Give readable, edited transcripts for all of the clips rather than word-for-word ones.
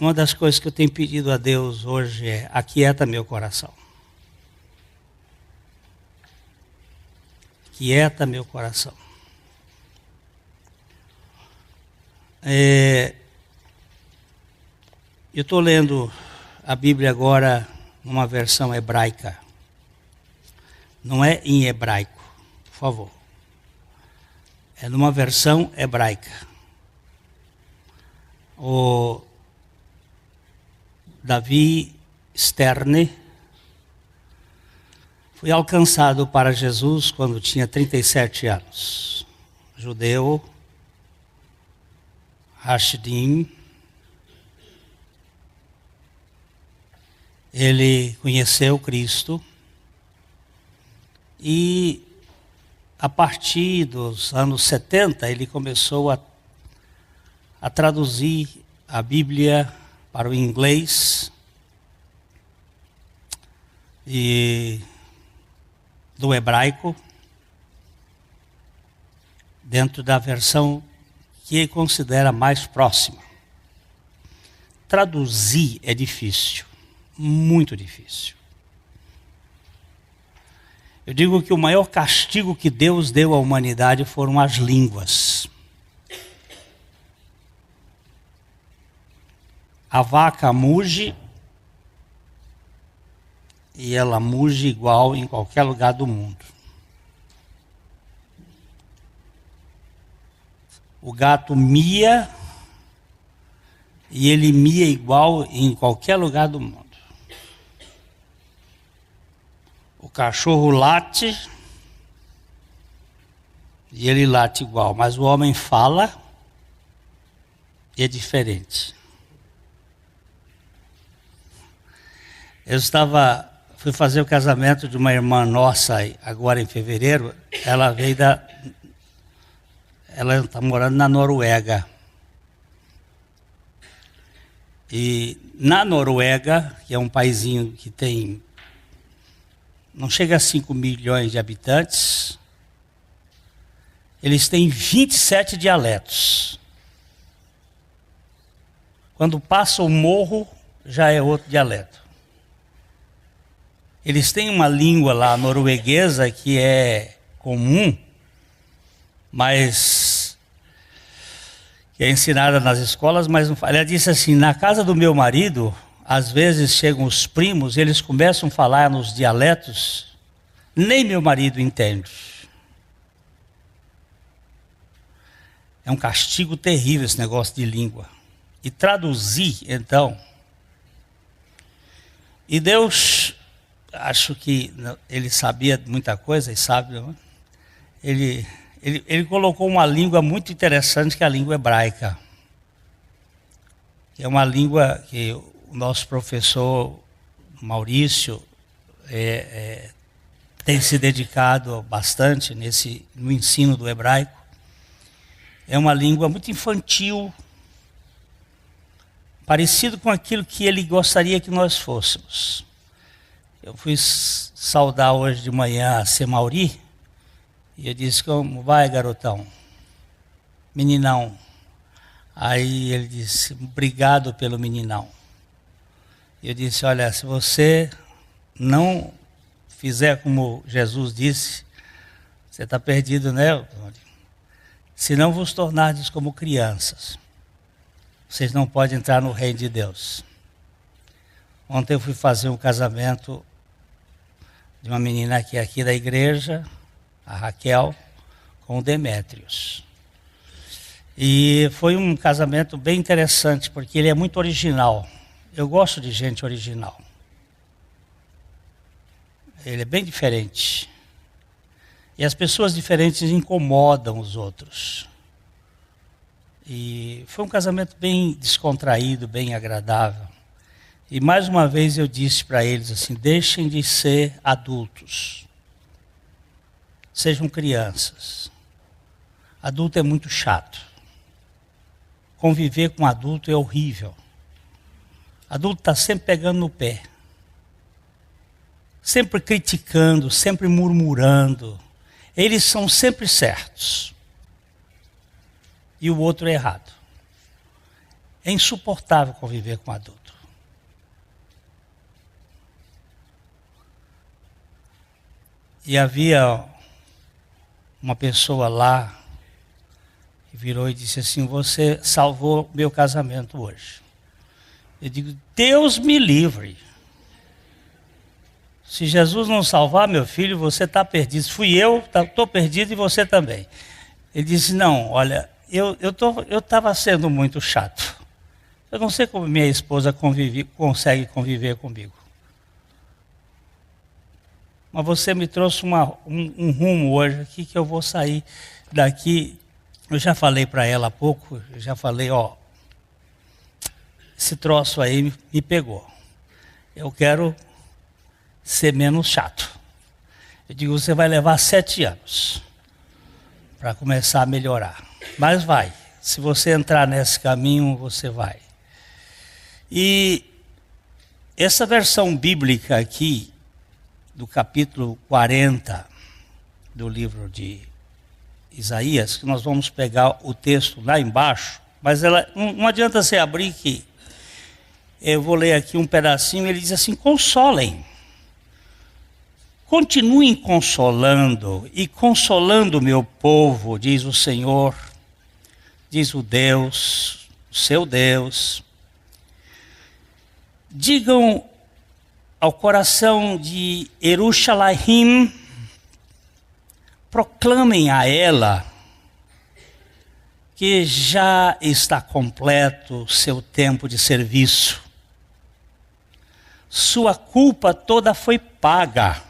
Uma das coisas que eu tenho pedido a Deus hoje é: aquieta meu coração. Aquieta meu coração. Eu estou lendo a Bíblia agora numa versão hebraica. Não é em hebraico, por favor. É numa versão hebraica. O Davi Sterne foi alcançado para Jesus quando tinha 37 anos. Judeu, Hashidim. Ele conheceu Cristo e a partir dos anos 70 ele começou a traduzir a Bíblia para o inglês e do hebraico dentro da versão que ele considera mais próxima. Traduzir é difícil, muito difícil. Eu digo que o maior castigo que Deus deu à humanidade foram as línguas. A vaca muge e ela muge igual em qualquer lugar do mundo. O gato mia e ele mia igual em qualquer lugar do mundo. O cachorro late e ele late igual, mas o homem fala e é diferente. Fui fazer o casamento de uma irmã nossa agora em fevereiro. Ela está morando na Noruega. E na Noruega, que é um paizinho que não chega a 5 milhões de habitantes, eles têm 27 dialetos. Quando passa o morro, já é outro dialeto. Eles têm uma língua lá norueguesa que é comum, mas que é ensinada nas escolas, mas não fala. Ela disse assim: na casa do meu marido, às vezes chegam os primos, eles começam a falar nos dialetos, nem meu marido entende. É um castigo terrível esse negócio de língua. E traduzir, então. E Deus, acho que ele sabia muita coisa, e sabe, não? Ele colocou uma língua muito interessante, que é a língua hebraica. É uma língua que o nosso professor Maurício tem se dedicado bastante no ensino do hebraico. É uma língua muito infantil, parecido com aquilo que ele gostaria que nós fôssemos. Eu fui saudar hoje de manhã a Semauri, e eu disse: como vai, garotão? Meninão. Aí ele disse: obrigado pelo meninão. Eu disse: olha, se você não fizer como Jesus disse, você está perdido, né? Se não vos tornardes como crianças, vocês não podem entrar no reino de Deus. Ontem eu fui fazer um casamento de uma menina que é aqui da igreja, a Raquel, com o Demétrios. E foi um casamento bem interessante, porque ele é muito original. Eu gosto de gente original. Ele é bem diferente. E as pessoas diferentes incomodam os outros. E foi um casamento bem descontraído, bem agradável. E mais uma vez eu disse para eles assim: deixem de ser adultos. Sejam crianças. Adulto é muito chato. Conviver com adulto é horrível. Adulto está sempre pegando no pé. Sempre criticando, sempre murmurando. Eles são sempre certos. E o outro é errado. É insuportável conviver com adulto. E havia uma pessoa lá que virou e disse assim: você salvou meu casamento hoje. Eu digo: Deus me livre. Se Jesus não salvar meu filho, você está perdido. Fui eu, estou perdido e você também. Ele disse: não, olha, eu estava sendo muito chato. Eu não sei como minha esposa consegue conviver comigo. Mas você me trouxe um rumo hoje aqui que eu vou sair daqui. Eu já falei para ela há pouco, eu já falei, ó, esse troço aí me pegou. Eu quero ser menos chato. Eu digo: você vai levar 7 anos para começar a melhorar. Mas vai. Se você entrar nesse caminho, você vai. E essa versão bíblica aqui, do capítulo 40 do livro de Isaías, que nós vamos pegar o texto lá embaixo, mas ela não adianta você abrir que eu vou ler aqui um pedacinho. Ele diz assim: consolem, continuem consolando e consolando o meu povo, diz o Senhor, diz o Deus, o seu Deus. Digam ao coração de Jerusalém, proclamem a ela que já está completo seu tempo de serviço. Sua culpa toda foi paga.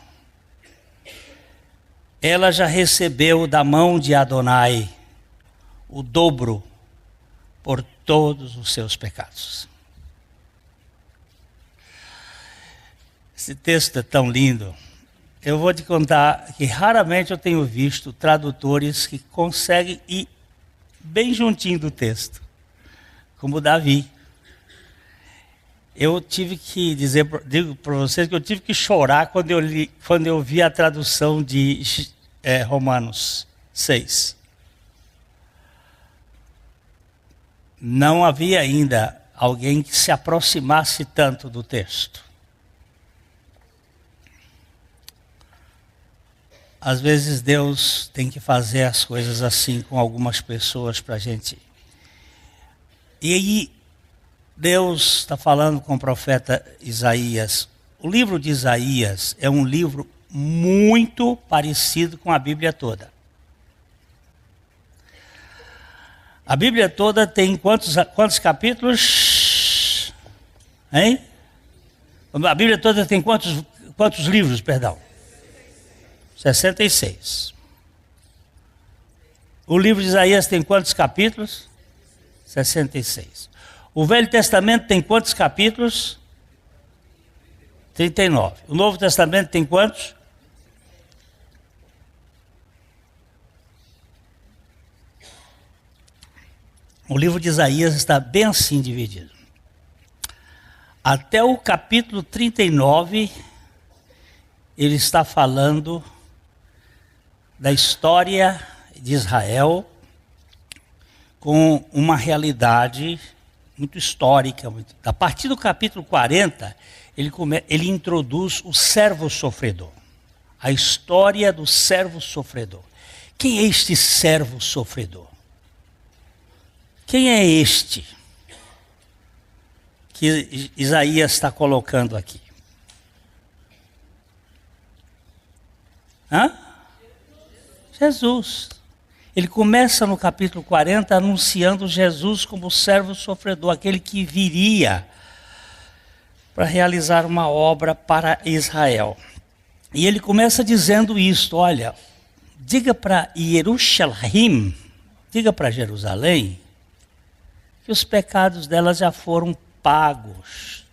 Ela já recebeu da mão de Adonai o dobro por todos os seus pecados. Esse texto é tão lindo. Eu vou te contar que raramente eu tenho visto tradutores que conseguem ir bem juntinho do texto, como Davi. Eu tive que digo para vocês que eu tive que chorar quando eu vi a tradução de Romanos 6. Não havia ainda alguém que se aproximasse tanto do texto. Às vezes Deus tem que fazer as coisas assim com algumas pessoas para a gente. E aí Deus está falando com o profeta Isaías. O livro de Isaías é um livro muito parecido com a Bíblia toda. A Bíblia toda tem quantos capítulos? Hein? A Bíblia toda tem quantos livros, perdão? 66. O livro de Isaías tem quantos capítulos? 66. O Velho Testamento tem quantos capítulos? 39. O Novo Testamento tem quantos? O livro de Isaías está bem assim dividido. Até o capítulo 39, ele está falando da história de Israel com uma realidade muito histórica. A partir do capítulo 40, ele introduz o servo sofredor. A história do servo sofredor. Quem é este servo sofredor? Quem é este que Isaías está colocando aqui? Jesus. Ele começa no capítulo 40 anunciando Jesus como servo sofredor, aquele que viria para realizar uma obra para Israel. E ele começa dizendo isto: olha, diga para Jerusalém, diga para Jerusalém, que os pecados dela já foram pagos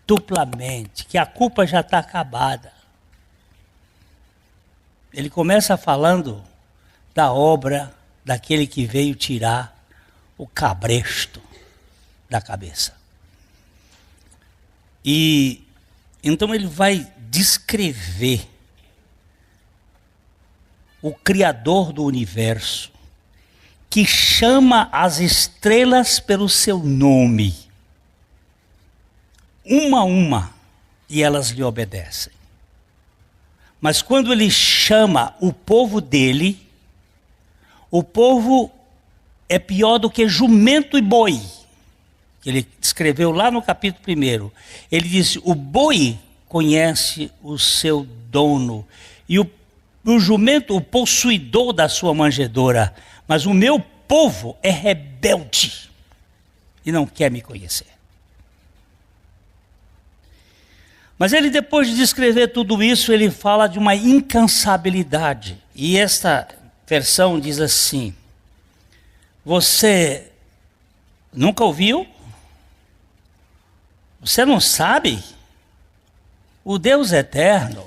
duplamente, que a culpa já está acabada. Ele começa falando da obra daquele que veio tirar o cabresto da cabeça. E então ele vai descrever o Criador do universo, que chama as estrelas pelo seu nome, uma a uma, e elas lhe obedecem. Mas quando ele chama o povo dele, o povo é pior do que jumento e boi. Ele escreveu lá no capítulo 1. Ele disse: o boi conhece o seu dono, e o jumento o possuidor da sua manjedoura, mas o meu povo é rebelde e não quer me conhecer. Mas ele, depois de descrever tudo isso, ele fala de uma incansabilidade. E esta versão diz assim: você nunca ouviu? Você não sabe? O Deus eterno,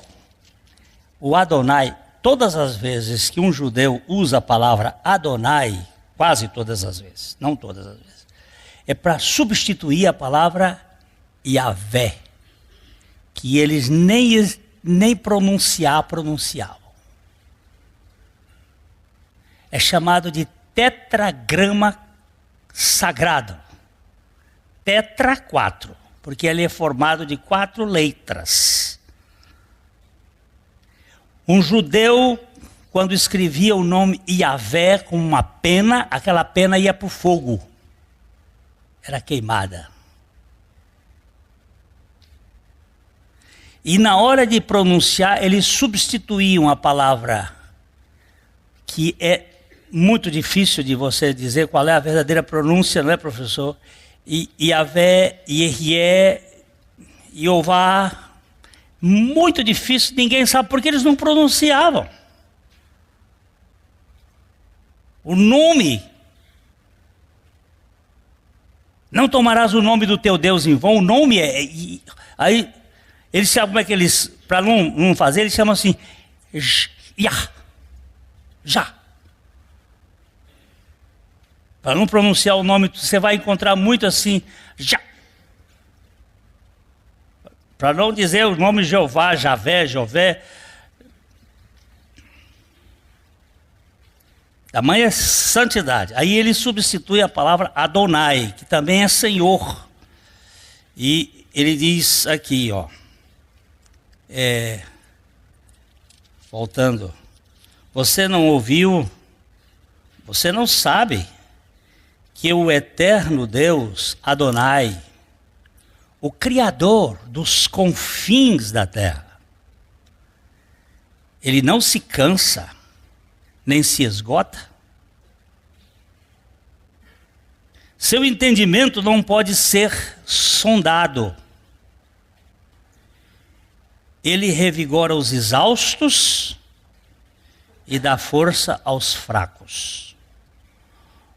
o Adonai, todas as vezes que um judeu usa a palavra Adonai, quase todas as vezes, não todas as vezes, é para substituir a palavra Yahvé, que eles nem pronunciavam. É chamado de tetragrama sagrado. Tetra 4, porque ele é formado de 4 letras. Um judeu, quando escrevia o nome Yahvé com uma pena, aquela pena ia para o fogo. Era queimada. E na hora de pronunciar, eles substituíam a palavra, que é muito difícil de você dizer qual é a verdadeira pronúncia, não é, professor? Yahvé, Yehie, Jeová, muito difícil, ninguém sabe porque eles não pronunciavam. O nome, não tomarás o nome do teu Deus em vão, o nome aí eles sabem como é que eles, para não fazer, eles chamam assim, já. Para não pronunciar o nome, você vai encontrar muito assim, já. Para não dizer o nome Jeová, Javé, Jové. Tamanha santidade. Aí ele substitui a palavra Adonai, que também é Senhor. E ele diz aqui, ó. Voltando. Você não ouviu, você não sabe que o eterno Deus, Adonai, o Criador dos confins da terra, ele não se cansa, nem se esgota. Seu entendimento não pode ser sondado. Ele revigora os exaustos e dá força aos fracos.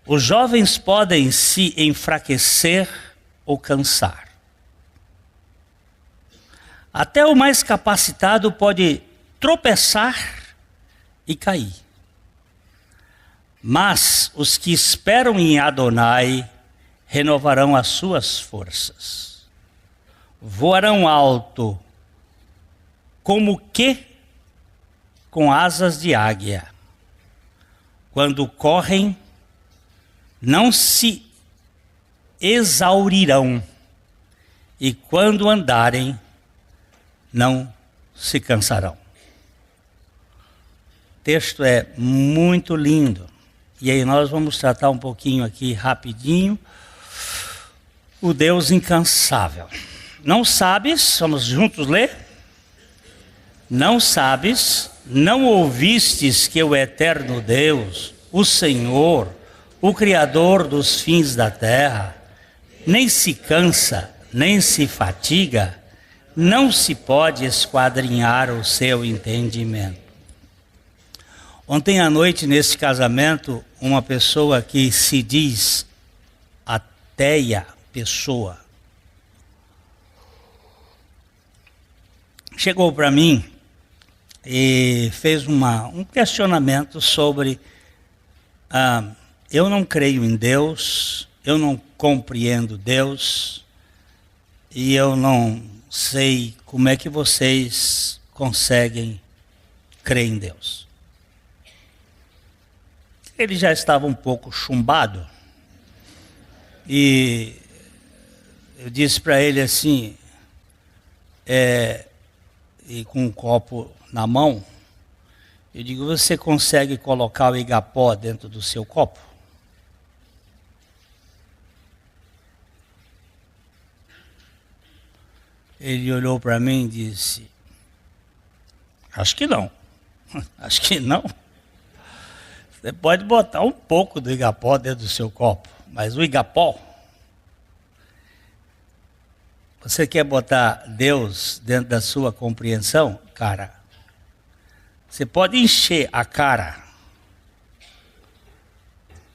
Os jovens podem se enfraquecer ou cansar. Até o mais capacitado pode tropeçar e cair. Mas os que esperam em Adonai renovarão as suas forças. Voarão alto, como que com asas de águia. Quando correm, não se exaurirão, e quando andarem, não se cansarão. O texto é muito lindo, e aí nós vamos tratar um pouquinho aqui rapidinho, o Deus incansável. Não sabes, vamos juntos ler? Não sabes, não ouvistes que o eterno Deus, o Senhor, o Criador dos fins da terra, nem se cansa, nem se fatiga, não se pode esquadrinhar o seu entendimento. Ontem à noite, nesse casamento, uma pessoa que se diz ateia pessoa, chegou para mim e fez um questionamento sobre eu não creio em Deus, eu não compreendo Deus e eu não sei como é que vocês conseguem crer em Deus. Ele já estava um pouco chumbado. E eu disse para ele assim, e com um copo na mão, eu digo, você consegue colocar o Igapó dentro do seu copo? Ele olhou para mim e disse, acho que não. Acho que não. Você pode botar um pouco do Igapó dentro do seu copo, mas o Igapó, você quer botar Deus dentro da sua compreensão? Cara, você pode encher a cara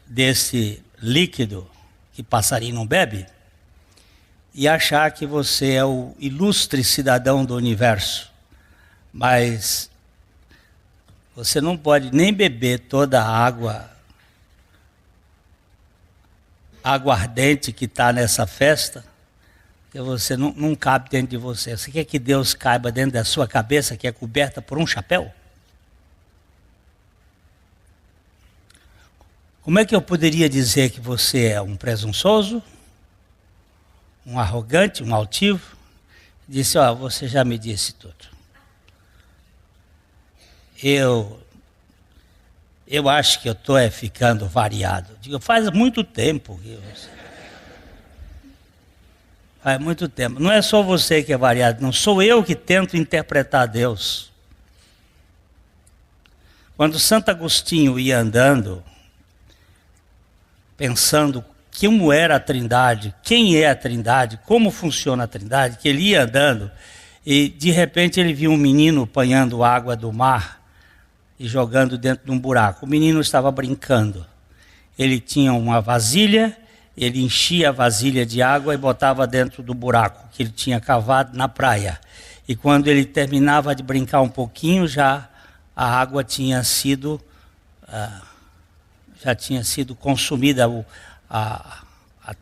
desse líquido que passarinho não bebe e achar que você é o ilustre cidadão do universo, mas você não pode nem beber toda a água aguardente que está nessa festa, que você não cabe dentro de você. Você quer que Deus caiba dentro da sua cabeça, que é coberta por um chapéu? Como é que eu poderia dizer que você é um presunçoso, um arrogante, um altivo? Disse, você já me disse tudo. Eu acho que eu estou ficando variado. Digo, faz muito tempo. Faz muito tempo. Não é só você que é variado, não sou eu que tento interpretar Deus. Quando Santo Agostinho ia andando, pensando como era a Trindade, quem é a Trindade, como funciona a Trindade, que ele ia andando e de repente ele viu um menino apanhando água do mar e jogando dentro de um buraco. O menino estava brincando. Ele tinha uma vasilha, ele enchia a vasilha de água e botava dentro do buraco que ele tinha cavado na praia. E quando ele terminava de brincar um pouquinho, já a água tinha sido consumida, a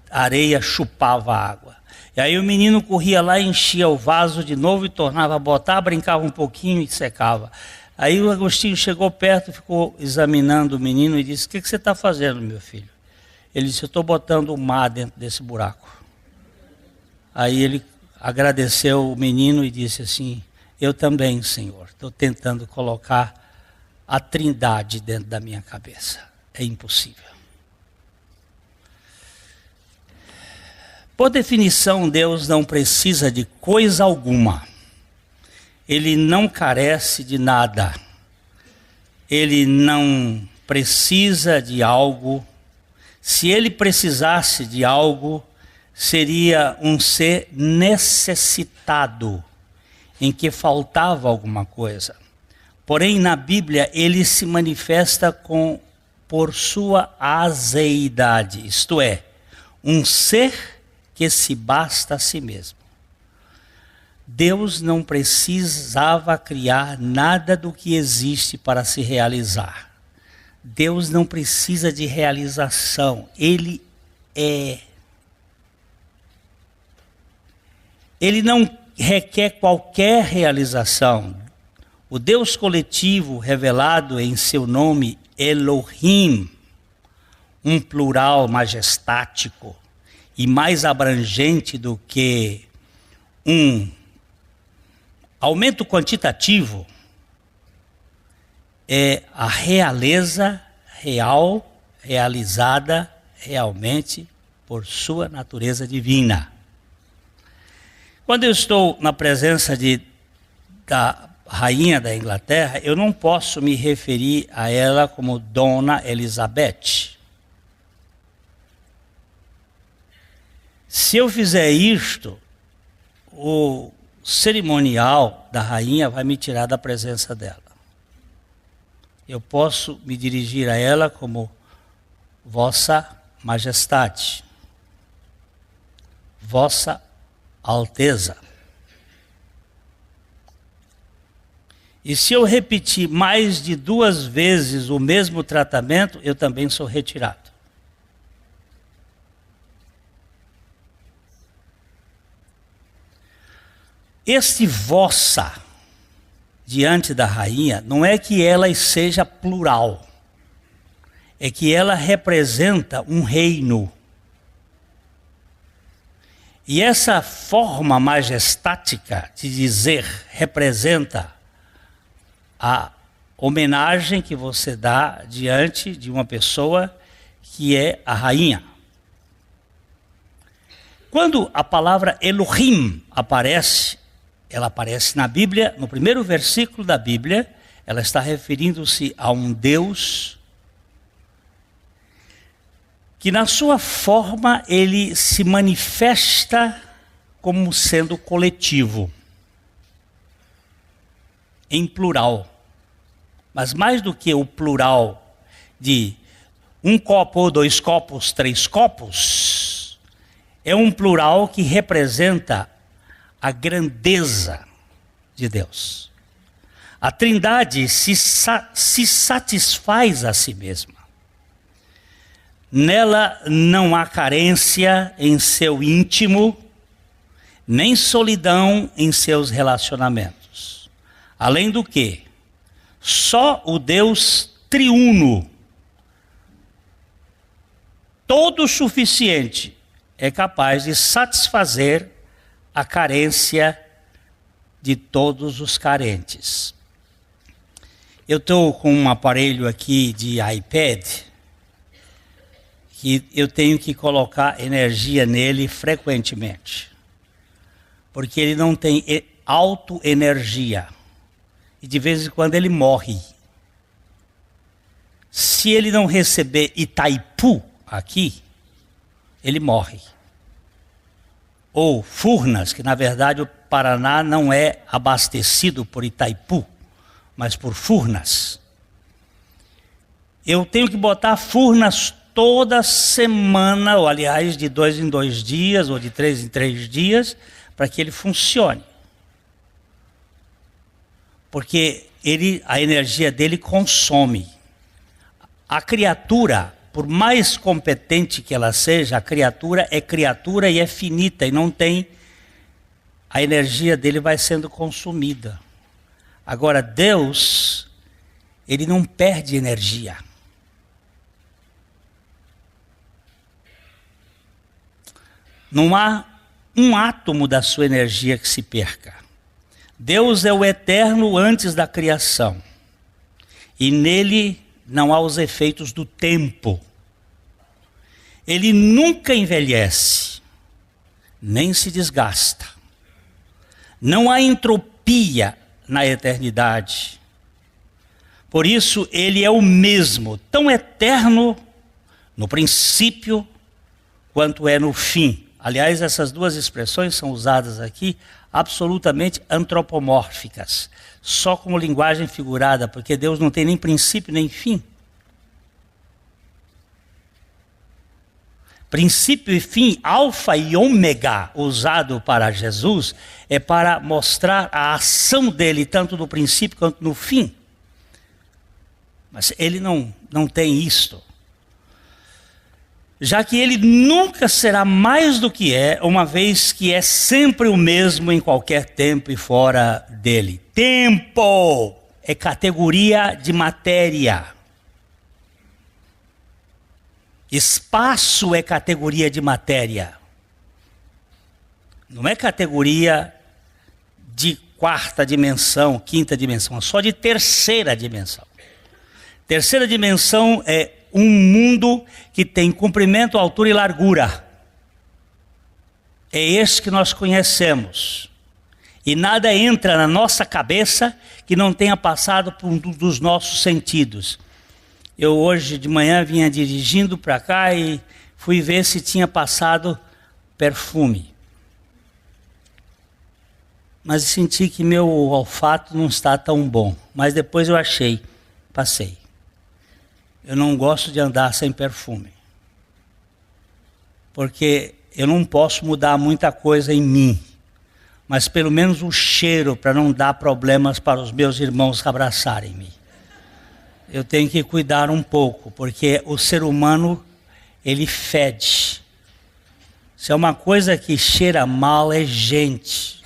areia chupava a água. E aí o menino corria lá, enchia o vaso de novo e tornava a botar, brincava um pouquinho e secava. Aí o Agostinho chegou perto, ficou examinando o menino e disse, o que você está fazendo, meu filho? Ele disse, eu estou botando o mar dentro desse buraco. Aí ele agradeceu o menino e disse assim, eu também, Senhor, estou tentando colocar a Trindade dentro da minha cabeça. É impossível. Por definição, Deus não precisa de coisa alguma. Ele não carece de nada. Ele não precisa de algo. Se ele precisasse de algo, seria um ser necessitado, em que faltava alguma coisa. Porém, na Bíblia, ele se manifesta por sua azeidade, isto é, um ser que se basta a si mesmo. Deus não precisava criar nada do que existe para se realizar. Deus não precisa de realização. Ele é. Ele não requer qualquer realização. O Deus coletivo revelado em seu nome, Elohim, um plural majestático e mais abrangente do que um aumento quantitativo, é a realeza real, realizada realmente por sua natureza divina. Quando eu estou na presença da rainha da Inglaterra, eu não posso me referir a ela como Dona Elizabeth. Se eu fizer isto, o cerimonial da rainha vai me tirar da presença dela. Eu posso me dirigir a ela como Vossa Majestade, Vossa Alteza. E se eu repetir mais de 2 vezes o mesmo tratamento, eu também sou retirado. Este vossa, diante da rainha, não é que ela seja plural. é que ela representa um reino. E essa forma majestática de dizer representa a homenagem que você dá diante de uma pessoa que é a rainha. Quando a palavra Elohim aparece, ela aparece na Bíblia, no primeiro versículo da Bíblia, ela está referindo-se a um Deus que na sua forma ele se manifesta como sendo coletivo, em plural. Mas mais do que o plural de um copo, dois copos, três copos, é um plural que representa a grandeza de Deus. A Trindade se satisfaz a si mesma. Nela não há carência em seu íntimo, nem solidão em seus relacionamentos. Além do que, só o Deus triuno, todo suficiente, é capaz de satisfazer a carência de todos os carentes. Eu estou com um aparelho aqui de iPad, que eu tenho que colocar energia nele frequentemente, porque ele não tem autoenergia, e de vez em quando ele morre. Se ele não receber Itaipu aqui, ele morre. Ou Furnas, que na verdade o Paraná não é abastecido por Itaipu, mas por Furnas. Eu tenho que botar Furnas toda semana, ou aliás, de 2 em 2 dias, ou de 3 em 3 dias, para que ele funcione. Porque a energia dele consome. A criatura, por mais competente que ela seja, a criatura é criatura e é finita, e não tem, a energia dele vai sendo consumida. Agora, Deus, ele não perde energia. Não há um átomo da sua energia que se perca. Deus é o eterno antes da criação. E nele não há os efeitos do tempo. Ele nunca envelhece, nem se desgasta. Não há entropia na eternidade. Por isso, ele é o mesmo, tão eterno no princípio quanto é no fim. Aliás, essas duas expressões são usadas aqui absolutamente antropomórficas, só como linguagem figurada, porque Deus não tem nem princípio nem fim. Princípio e fim, alfa e ômega, usado para Jesus, é para mostrar a ação dele, tanto no princípio quanto no fim. Mas ele não tem isto. Já que ele nunca será mais do que é, uma vez que é sempre o mesmo em qualquer tempo e fora dele. Tempo é categoria de matéria. Espaço é categoria de matéria. Não é categoria de quarta dimensão, quinta dimensão, é só de terceira dimensão. Terceira dimensão é um mundo que tem comprimento, altura e largura. É esse que nós conhecemos. E nada entra na nossa cabeça que não tenha passado por um dos nossos sentidos. Eu hoje de manhã vinha dirigindo para cá e fui ver se tinha passado perfume. Mas senti que meu olfato não está tão bom. Mas depois eu achei, passei. Eu não gosto de andar sem perfume. Porque eu não posso mudar muita coisa em mim. Mas pelo menos o cheiro, para não dar problemas para os meus irmãos abraçarem-me. Eu tenho que cuidar um pouco, porque o ser humano, ele fede. Se é uma coisa que cheira mal, é gente.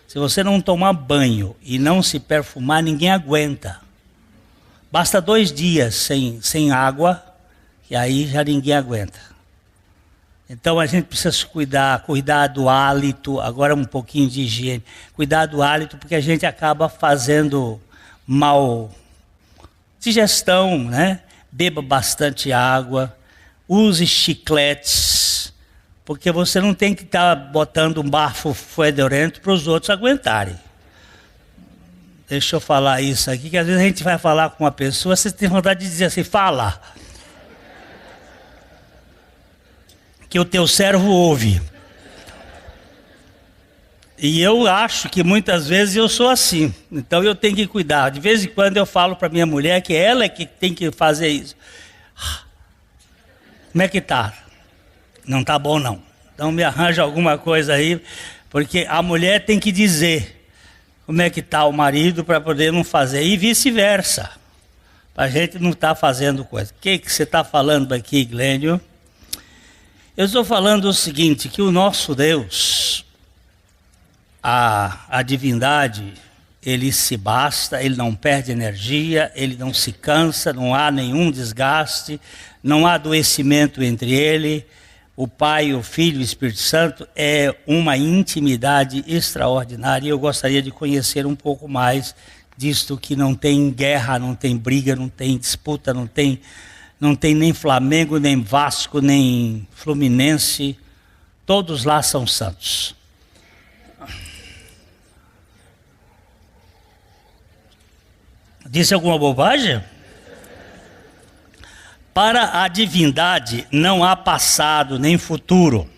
Se você não tomar banho e não se perfumar, ninguém aguenta. Basta 2 dias sem água, que aí já ninguém aguenta. Então a gente precisa se cuidar do hálito, agora um pouquinho de higiene. Cuidar do hálito porque a gente acaba fazendo mal digestão, né? Beba bastante água, use chicletes, porque você não tem que estar botando um bafo fedorento para os outros aguentarem. Deixa eu falar isso aqui, que às vezes a gente vai falar com uma pessoa, você tem vontade de dizer assim, fala. Que o teu servo ouve. E eu acho que muitas vezes eu sou assim. Então eu tenho que cuidar. De vez em quando eu falo para minha mulher que ela é que tem que fazer isso. Como é que tá? Não tá bom não. Então me arranja alguma coisa aí, porque a mulher tem que dizer como é que tá o marido para poder não fazer. E vice-versa. Para a gente não estar fazendo coisa. O que você está falando aqui, Glênio? Eu estou falando o seguinte, que o nosso Deus, a divindade, ele se basta, ele não perde energia, ele não se cansa, não há nenhum desgaste, não há adoecimento entre ele. O Pai, o Filho e o Espírito Santo é uma intimidade extraordinária e eu gostaria de conhecer um pouco mais disto, que não tem guerra, não tem briga, não tem disputa, não tem nem Flamengo, nem Vasco, nem Fluminense. Todos lá são santos. Disse alguma bobagem? Para a divindade não há passado nem futuro.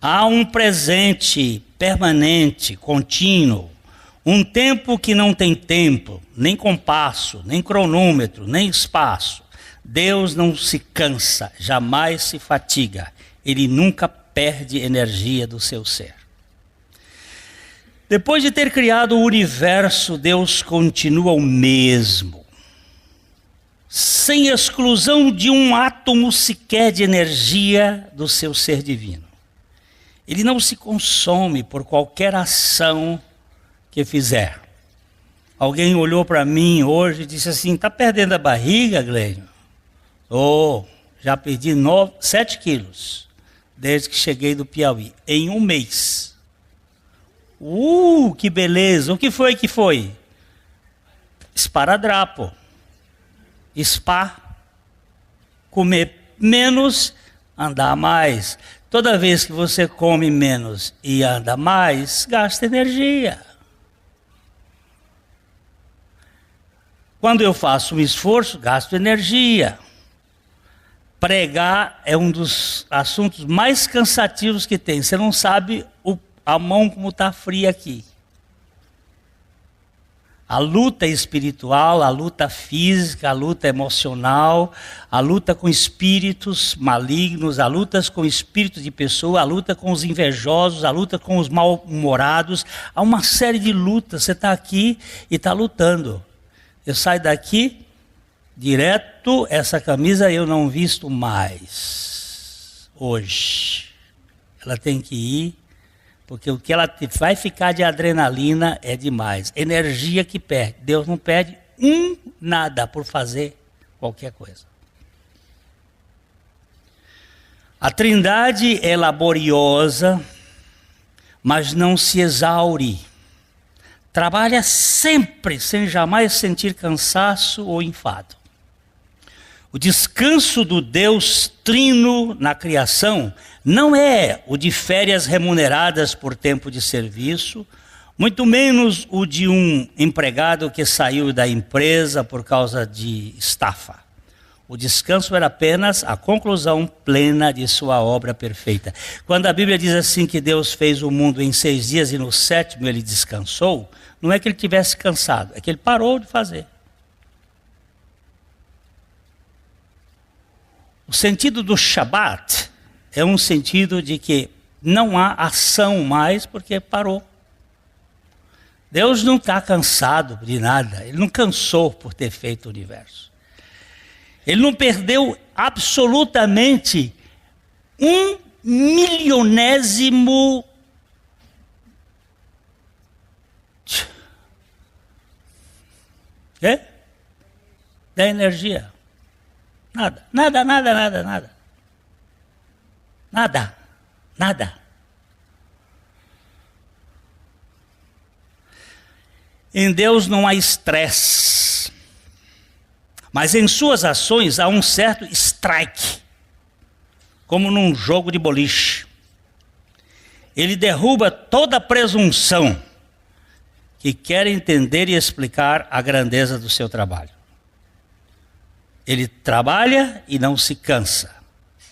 Há um presente permanente, contínuo. Um tempo que não tem tempo, nem compasso, nem cronômetro, nem espaço. Deus não se cansa, jamais se fatiga. Ele nunca perde energia do seu ser. Depois de ter criado o universo, Deus continua o mesmo. Sem exclusão de um átomo sequer de energia do seu ser divino. Ele não se consome por qualquer ação que fizer. Alguém olhou para mim hoje e disse assim, está perdendo a barriga, Glênio? Já perdi 7 quilos, desde que cheguei do Piauí, em um mês. Que beleza! O que foi que foi? Esparadrapo. Spa. Comer menos, andar mais. Toda vez que você come menos e anda mais, gasta energia. Quando eu faço um esforço, gasto energia. Pregar é um dos assuntos mais cansativos que tem. Você não sabe a mão como está fria aqui. A luta espiritual, a luta física, a luta emocional, a luta com espíritos malignos, a luta com espíritos de pessoa, a luta com os invejosos, a luta com os mal-humorados. Há uma série de lutas. Você está aqui e está lutando. Eu saio daqui direto, essa camisa eu não visto mais hoje. Ela tem que ir, porque o que ela vai ficar de adrenalina é demais. Energia que perde. Deus não perde nada por fazer qualquer coisa. A Trindade é laboriosa, mas não se exaure. Trabalha sempre, sem jamais sentir cansaço ou enfado. O descanso do Deus Trino na criação não é o de férias remuneradas por tempo de serviço, muito menos o de um empregado que saiu da empresa por causa de estafa. O descanso era apenas a conclusão plena de sua obra perfeita. Quando a Bíblia diz assim que Deus fez o mundo em 6 dias e no 7º ele descansou, não é que ele tivesse cansado, é que ele parou de fazer. O sentido do Shabat é um sentido de que não há ação mais porque parou. Deus não está cansado de nada, ele não cansou por ter feito o universo. Ele não perdeu absolutamente 1/1000 da energia. Nada, nada, nada, nada, nada. Nada, nada. Em Deus não há estresse, mas em suas ações há um certo strike, como num jogo de boliche. Ele derruba toda presunção que quer entender e explicar a grandeza do seu trabalho. Ele trabalha e não se cansa,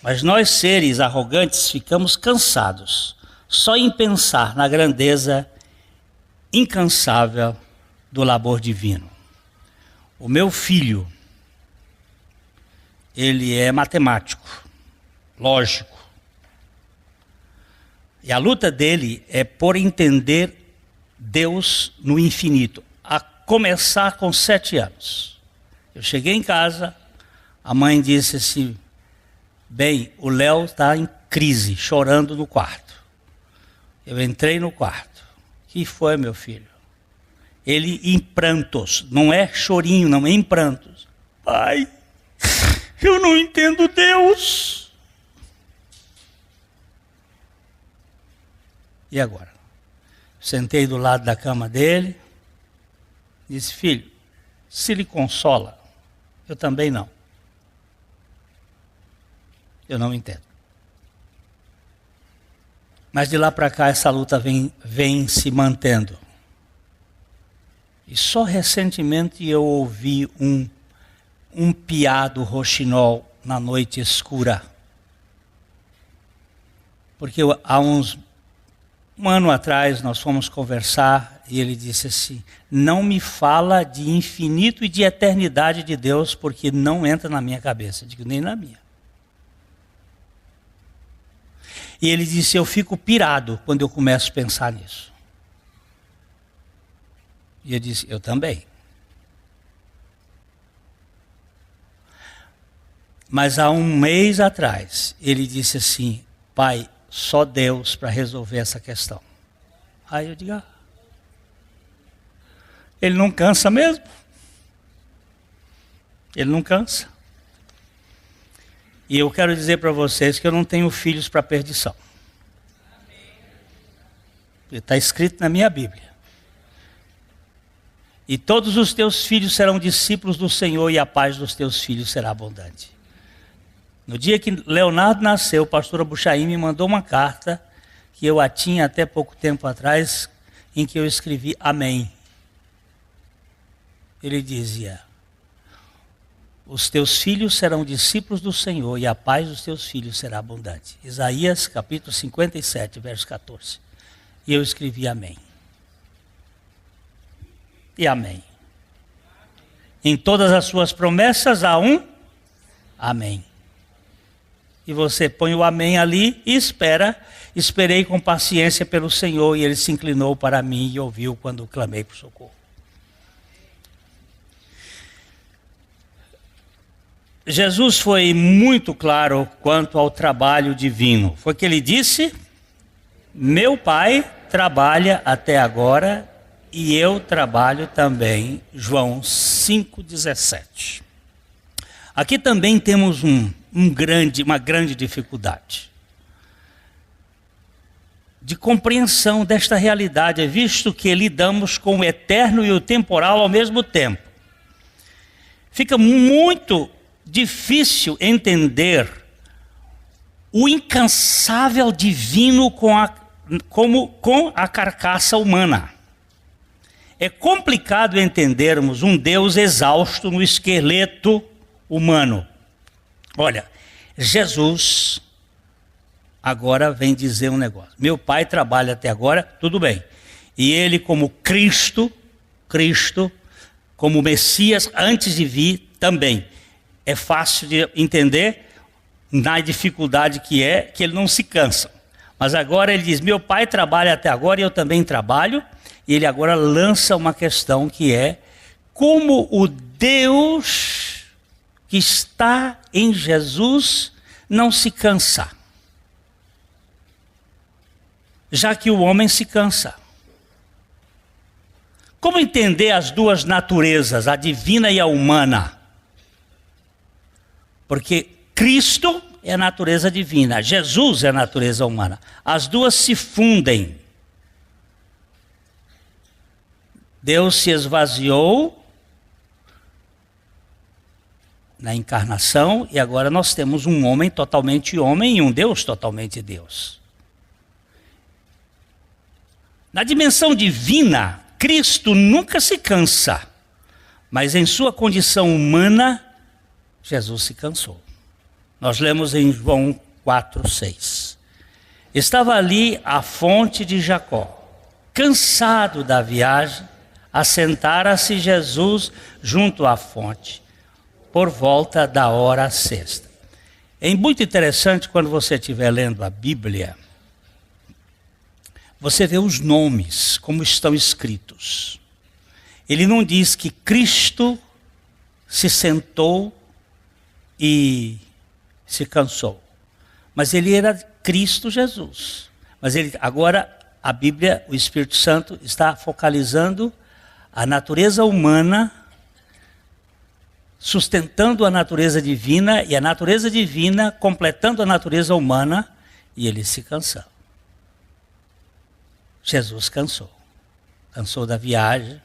mas nós seres arrogantes ficamos cansados só em pensar na grandeza incansável do labor divino. O meu filho, ele é matemático, lógico. E a luta dele é por entender Deus no infinito, a começar com 7 anos. Eu cheguei em casa, a mãe disse assim, bem, o Léo está em crise, chorando no quarto. Eu entrei no quarto. O que foi, meu filho? Ele em prantos, não é chorinho, não é em prantos. Pai, eu não entendo Deus. E agora? Sentei do lado da cama dele, disse, filho, se lhe consola, eu também não. Eu não entendo. Mas de lá para cá essa luta vem se mantendo. E só recentemente eu ouvi um piado roxinol na noite escura. Porque há um ano atrás nós fomos conversar e ele disse assim, não me fala de infinito e de eternidade de Deus porque não entra na minha cabeça. Eu digo, nem na minha. E ele disse, eu fico pirado quando eu começo a pensar nisso. E eu disse, eu também. Mas há um mês atrás, ele disse assim, pai, só Deus para resolver essa questão. Aí eu digo, ele não cansa mesmo? Ele não cansa. E eu quero dizer para vocês que eu não tenho filhos para perdição. Está escrito na minha Bíblia. E todos os teus filhos serão discípulos do Senhor e a paz dos teus filhos será abundante. No dia que Leonardo nasceu, o pastor Abuchaim me mandou uma carta, que eu a tinha até pouco tempo atrás, em que eu escrevi amém. Ele dizia, os teus filhos serão discípulos do Senhor e a paz dos teus filhos será abundante. Isaías capítulo 57, verso 14. E eu escrevi amém. E amém. Em todas as suas promessas há um amém. E você põe o amém ali e espera. Esperei com paciência pelo Senhor e ele se inclinou para mim e ouviu quando clamei por socorro. Jesus foi muito claro quanto ao trabalho divino. Foi que ele disse, meu Pai trabalha até agora e eu trabalho também. João 5,17. Aqui também temos uma grande dificuldade de compreensão desta realidade, visto que lidamos com o eterno e o temporal ao mesmo tempo. Fica muito difícil entender o incansável divino com a carcaça humana. É complicado entendermos um Deus exausto no esqueleto humano. Olha, Jesus agora vem dizer um negócio. Meu Pai trabalha até agora, tudo bem. E ele como Cristo, como Messias, antes de vir, também. É fácil de entender, na dificuldade que é, que ele não se cansa. Mas agora ele diz, meu Pai trabalha até agora e eu também trabalho. E ele agora lança uma questão que é, como o Deus que está em Jesus não se cansa? Já que o homem se cansa. Como entender as duas naturezas, a divina e a humana? Porque Cristo é a natureza divina, Jesus é a natureza humana. As duas se fundem. Deus se esvaziou na encarnação e agora nós temos um homem totalmente homem e um Deus totalmente Deus. Na dimensão divina, Cristo nunca se cansa, mas em sua condição humana, Jesus se cansou. Nós lemos em João 4:6. Estava ali a fonte de Jacó, cansado da viagem, assentara-se Jesus junto à fonte, por volta da hora sexta. É muito interessante quando você estiver lendo a Bíblia, você vê os nomes, como estão escritos. Ele não diz que Cristo se sentou e se cansou. Mas ele era Cristo Jesus. Mas agora a Bíblia, o Espírito Santo, está focalizando a natureza humana, sustentando a natureza divina, e a natureza divina completando a natureza humana, e ele se cansou. Jesus cansou. Cansou da viagem,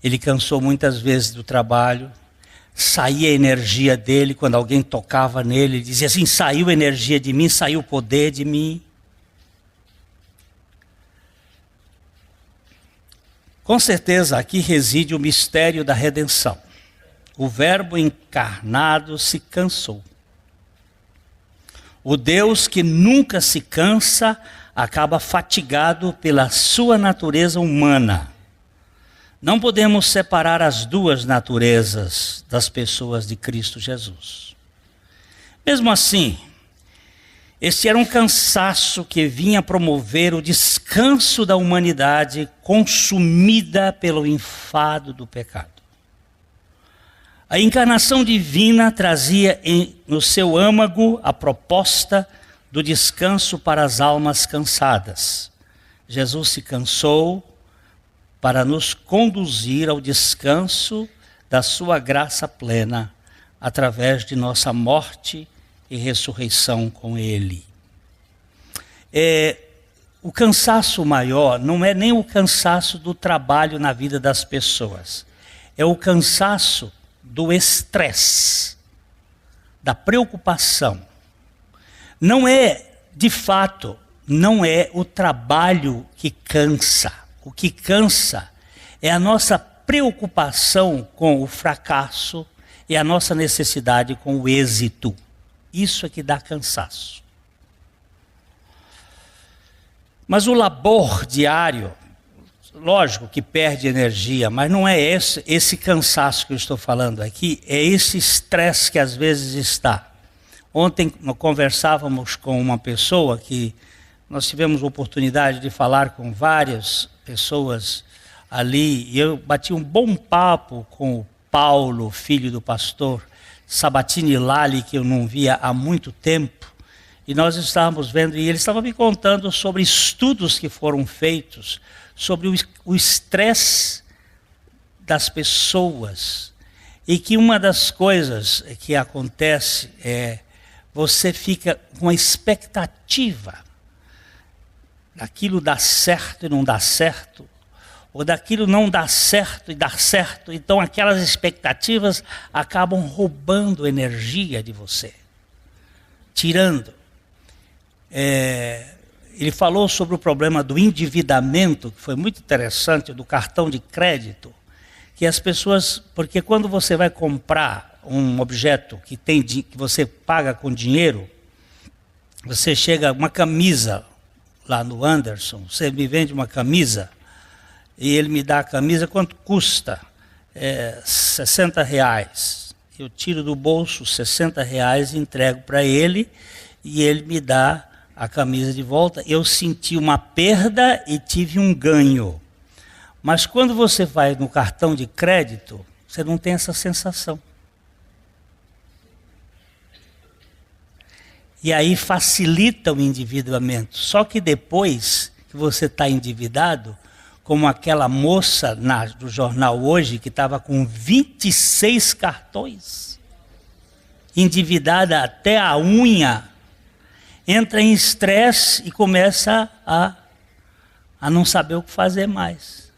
ele cansou muitas vezes do trabalho, saía a energia dele, quando alguém tocava nele, ele dizia assim, saiu a energia de mim, saiu o poder de mim. Com certeza aqui reside o mistério da redenção. O Verbo encarnado se cansou. O Deus que nunca se cansa, acaba fatigado pela sua natureza humana. Não podemos separar as duas naturezas das pessoas de Cristo Jesus. Mesmo assim, este era um cansaço que vinha promover o descanso da humanidade consumida pelo enfado do pecado. A encarnação divina trazia no seu âmago a proposta do descanso para as almas cansadas. Jesus se cansou para nos conduzir ao descanso da sua graça plena, através de nossa morte e ressurreição com Ele. O cansaço maior não é nem o cansaço do trabalho na vida das pessoas, é o cansaço do estresse, da preocupação. Não é, de fato, não é o trabalho que cansa. O que cansa é a nossa preocupação com o fracasso e a nossa necessidade com o êxito. Isso é que dá cansaço. Mas o labor diário, lógico que perde energia, mas não é esse cansaço que eu estou falando aqui, é esse estresse que às vezes está. Ontem nós conversávamos com uma pessoa que nós tivemos a oportunidade de falar com várias pessoas ali, e eu bati um bom papo com o Paulo, filho do pastor Sabatini Lali, que eu não via há muito tempo, e nós estávamos vendo, e ele estava me contando sobre estudos que foram feitos, sobre o estresse das pessoas, e que uma das coisas que acontece é, você fica com a expectativa daquilo dar certo e não dar certo, ou daquilo não dar certo e dar certo, então aquelas expectativas acabam roubando energia de você, tirando. Ele falou sobre o problema do endividamento, que foi muito interessante, do cartão de crédito, que as pessoas, porque quando você vai comprar um objeto que você paga com dinheiro, você chega, uma camisa lá no Anderson, você me vende uma camisa, e ele me dá a camisa, quanto custa? R$60. Eu tiro do bolso R$60 e entrego para ele, e ele me dá a camisa de volta. Eu senti uma perda e tive um ganho. Mas quando você vai no cartão de crédito, você não tem essa sensação. E aí facilita o endividamento. Só que depois que você está endividado, como aquela moça do jornal hoje, que estava com 26 cartões. endividada até a unha, entra em estresse e começa a não saber o que fazer mais.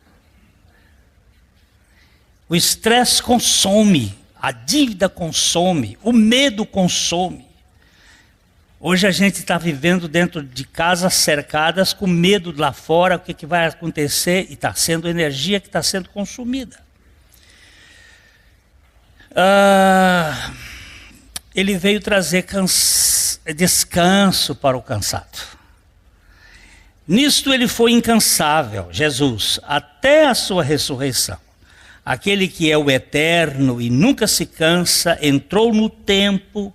O estresse consome, a dívida consome, o medo consome. Hoje a gente está vivendo dentro de casas cercadas com medo lá fora, o que vai acontecer, e está sendo energia que está sendo consumida. Ele veio trazer descanso para o cansado. Nisto ele foi incansável, Jesus, até a sua ressurreição. Aquele que é o eterno e nunca se cansa, entrou no tempo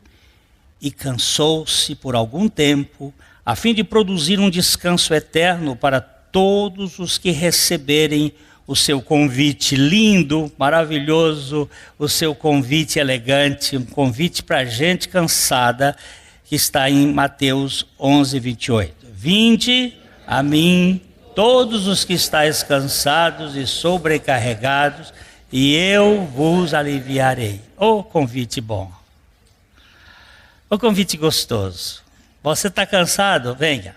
e cansou-se por algum tempo, a fim de produzir um descanso eterno para todos os que receberem o seu convite lindo, maravilhoso, o seu convite elegante, um convite para gente cansada, que está em Mateus 11, 28. Vinde a mim, todos os que estáis cansados e sobrecarregados, e eu vos aliviarei. Ô convite bom. Ô convite gostoso. Você está cansado? Venha.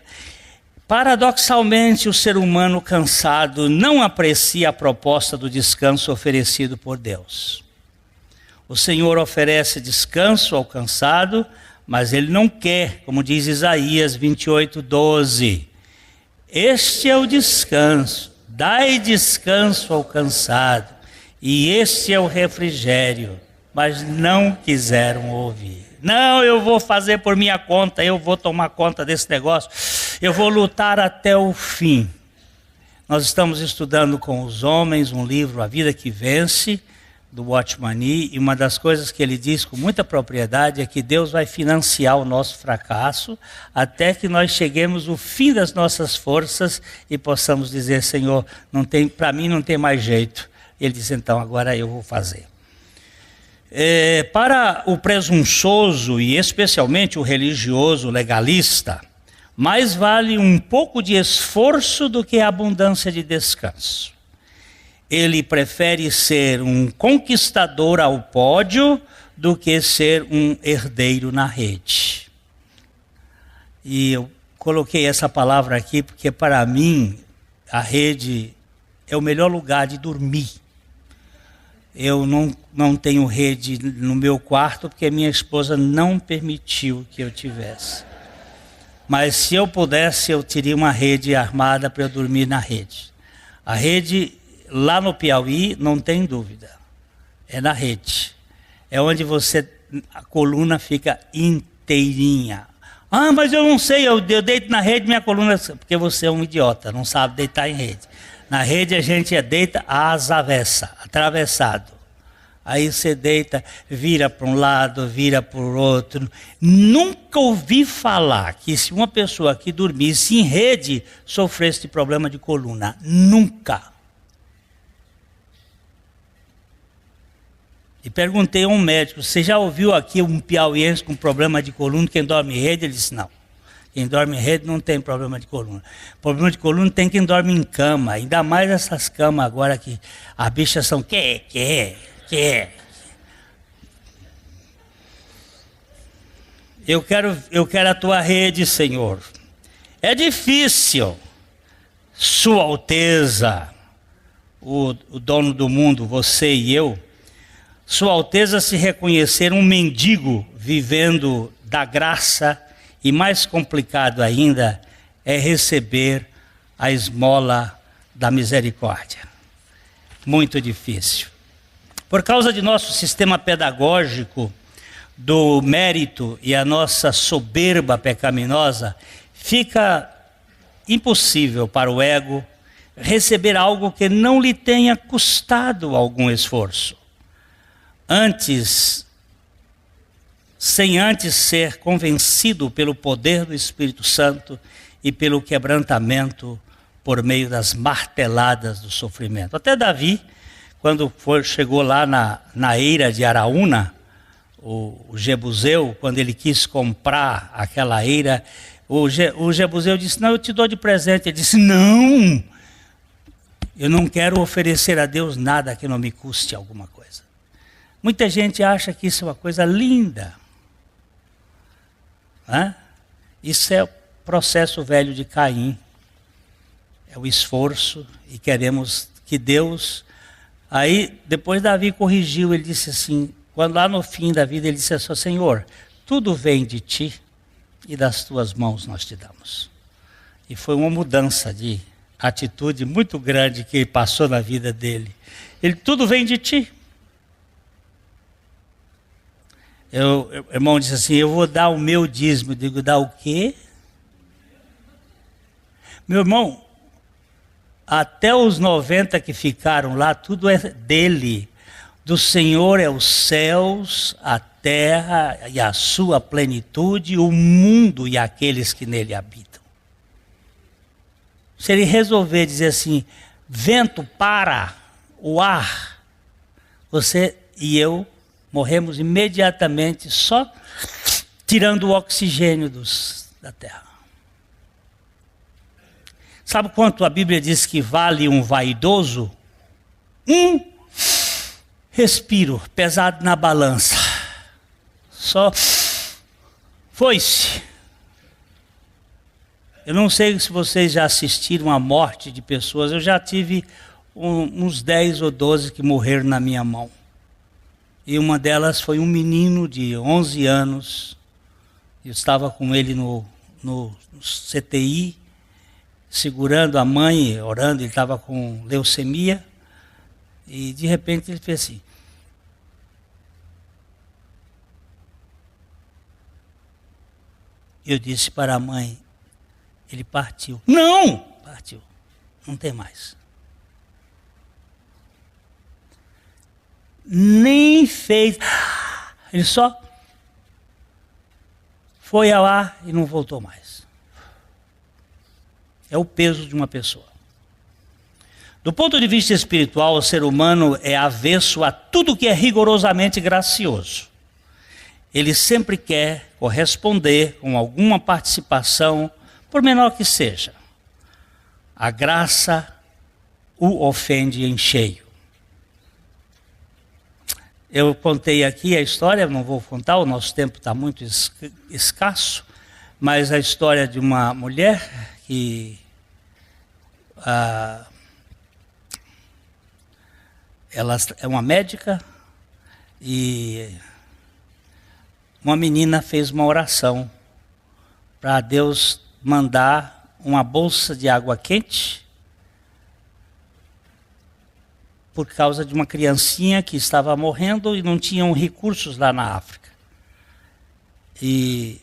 Paradoxalmente, o ser humano cansado não aprecia a proposta do descanso oferecido por Deus. O Senhor oferece descanso ao cansado, mas Ele não quer, como diz Isaías 28, 12. Este é o descanso, dai descanso ao cansado, e este é o refrigério, mas não quiseram ouvir. Não, eu vou fazer por minha conta, eu vou tomar conta desse negócio, eu vou lutar até o fim. Nós estamos estudando com os homens um livro, A Vida que Vence, do Watchman Nee, e uma das coisas que ele diz com muita propriedade é que Deus vai financiar o nosso fracasso até que nós cheguemos ao fim das nossas forças e possamos dizer, Senhor, para mim não tem mais jeito. Ele diz, então agora eu vou fazer. Para o presunçoso e especialmente o religioso legalista, mais vale um pouco de esforço do que a abundância de descanso. Ele prefere ser um conquistador ao pódio do que ser um herdeiro na rede. E eu coloquei essa palavra aqui porque para mim a rede é o melhor lugar de dormir. Eu não tenho rede no meu quarto porque minha esposa não permitiu que eu tivesse. Mas se eu pudesse, eu teria uma rede armada para eu dormir na rede. A rede, lá no Piauí, não tem dúvida. É na rede. É onde a coluna fica inteirinha. Ah, mas eu não sei, eu deito na rede, minha coluna... Porque você é um idiota, não sabe deitar em rede. Na rede a gente deita às avessas, atravessado. Aí você deita, vira para um lado, vira para o outro. Nunca ouvi falar que se uma pessoa que dormisse em rede sofresse de problema de coluna. Nunca. E perguntei a um médico, você já ouviu aqui um piauiense com problema de coluna, quem dorme em rede? Ele disse, não. Quem dorme em rede não tem problema de coluna. Problema de coluna tem quem dorme em cama. Ainda mais essas camas agora que as bichas são Eu quero a tua rede, Senhor. É difícil, Sua Alteza, o dono do mundo, você e eu, Sua Alteza se reconhecer um mendigo vivendo da graça. E mais complicado ainda é receber a esmola da misericórdia. Muito difícil. Por causa de nosso sistema pedagógico do mérito e a nossa soberba pecaminosa, fica impossível para o ego receber algo que não lhe tenha custado algum esforço. Sem antes ser convencido pelo poder do Espírito Santo e pelo quebrantamento por meio das marteladas do sofrimento. Até Davi, quando chegou lá na eira de Araúna, o Jebuseu, quando ele quis comprar aquela eira, o Jebuseu disse, não, eu te dou de presente. Ele disse, não, eu não quero oferecer a Deus nada que não me custe alguma coisa. Muita gente acha que isso é uma coisa linda. né? Isso é o processo velho de Caim. É o esforço e queremos que Deus... Aí, depois Davi corrigiu, ele disse assim, quando lá no fim da vida ele disse assim, Senhor, tudo vem de ti e das tuas mãos nós te damos. E foi uma mudança de atitude muito grande que passou na vida dele. Ele, tudo vem de ti. O irmão disse assim, eu vou dar o meu dízimo. Eu digo, dá o quê? Meu irmão, até os 90 que ficaram lá, tudo é dele. Do Senhor é os céus, a terra e a sua plenitude, o mundo e aqueles que nele habitam. Se ele resolver dizer assim, vento para, o ar, você e eu morremos imediatamente só tirando o oxigênio da terra. Sabe quanto a Bíblia diz que vale um vaidoso? Um respiro pesado na balança. Só foi-se. Eu não sei se vocês já assistiram à morte de pessoas. Eu já tive uns 10 ou 12 que morreram na minha mão. E uma delas foi um menino de 11 anos. Eu estava com ele no CTI, segurando a mãe, orando. Ele estava com leucemia. E de repente ele fez assim. Eu disse para a mãe, ele partiu. Não! Partiu. Não tem mais. Nem fez. Ele só foi ao ar e não voltou mais. É o peso de uma pessoa. Do ponto de vista espiritual, o ser humano é avesso a tudo que é rigorosamente gracioso. Ele sempre quer corresponder com alguma participação, por menor que seja. A graça o ofende em cheio. Eu contei aqui a história, não vou contar, o nosso tempo está muito escasso, mas a história de uma mulher que ela é uma médica e uma menina fez uma oração para Deus mandar uma bolsa de água quente por causa de uma criancinha que estava morrendo e não tinham recursos lá na África. E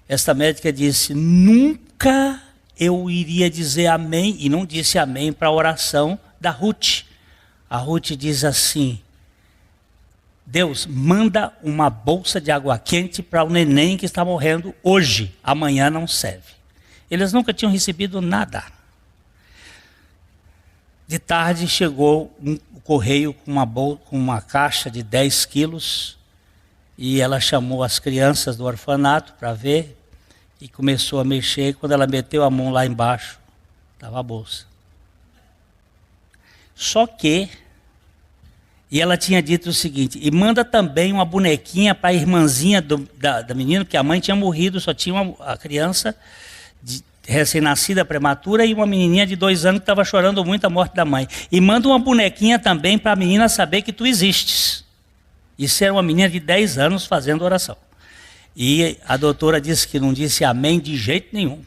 esta médica disse, nunca eu iria dizer amém, e não disse amém para a oração da Ruth. A Ruth diz assim, Deus, manda uma bolsa de água quente para o neném que está morrendo hoje, amanhã não serve. Eles nunca tinham recebido nada. De tarde chegou um correio com uma caixa de 10 quilos e ela chamou as crianças do orfanato para ver e começou a mexer. Quando ela meteu a mão lá embaixo, estava a bolsa. Só que... E ela tinha dito o seguinte, e manda também uma bonequinha para a irmãzinha da menina, porque a mãe tinha morrido, só tinha a criança recém-nascida, prematura, e uma menininha de 2 anos que estava chorando muito a morte da mãe. E manda uma bonequinha também para a menina saber que tu existes. Isso era uma menina de 10 anos fazendo oração. E a doutora disse que não disse amém de jeito nenhum.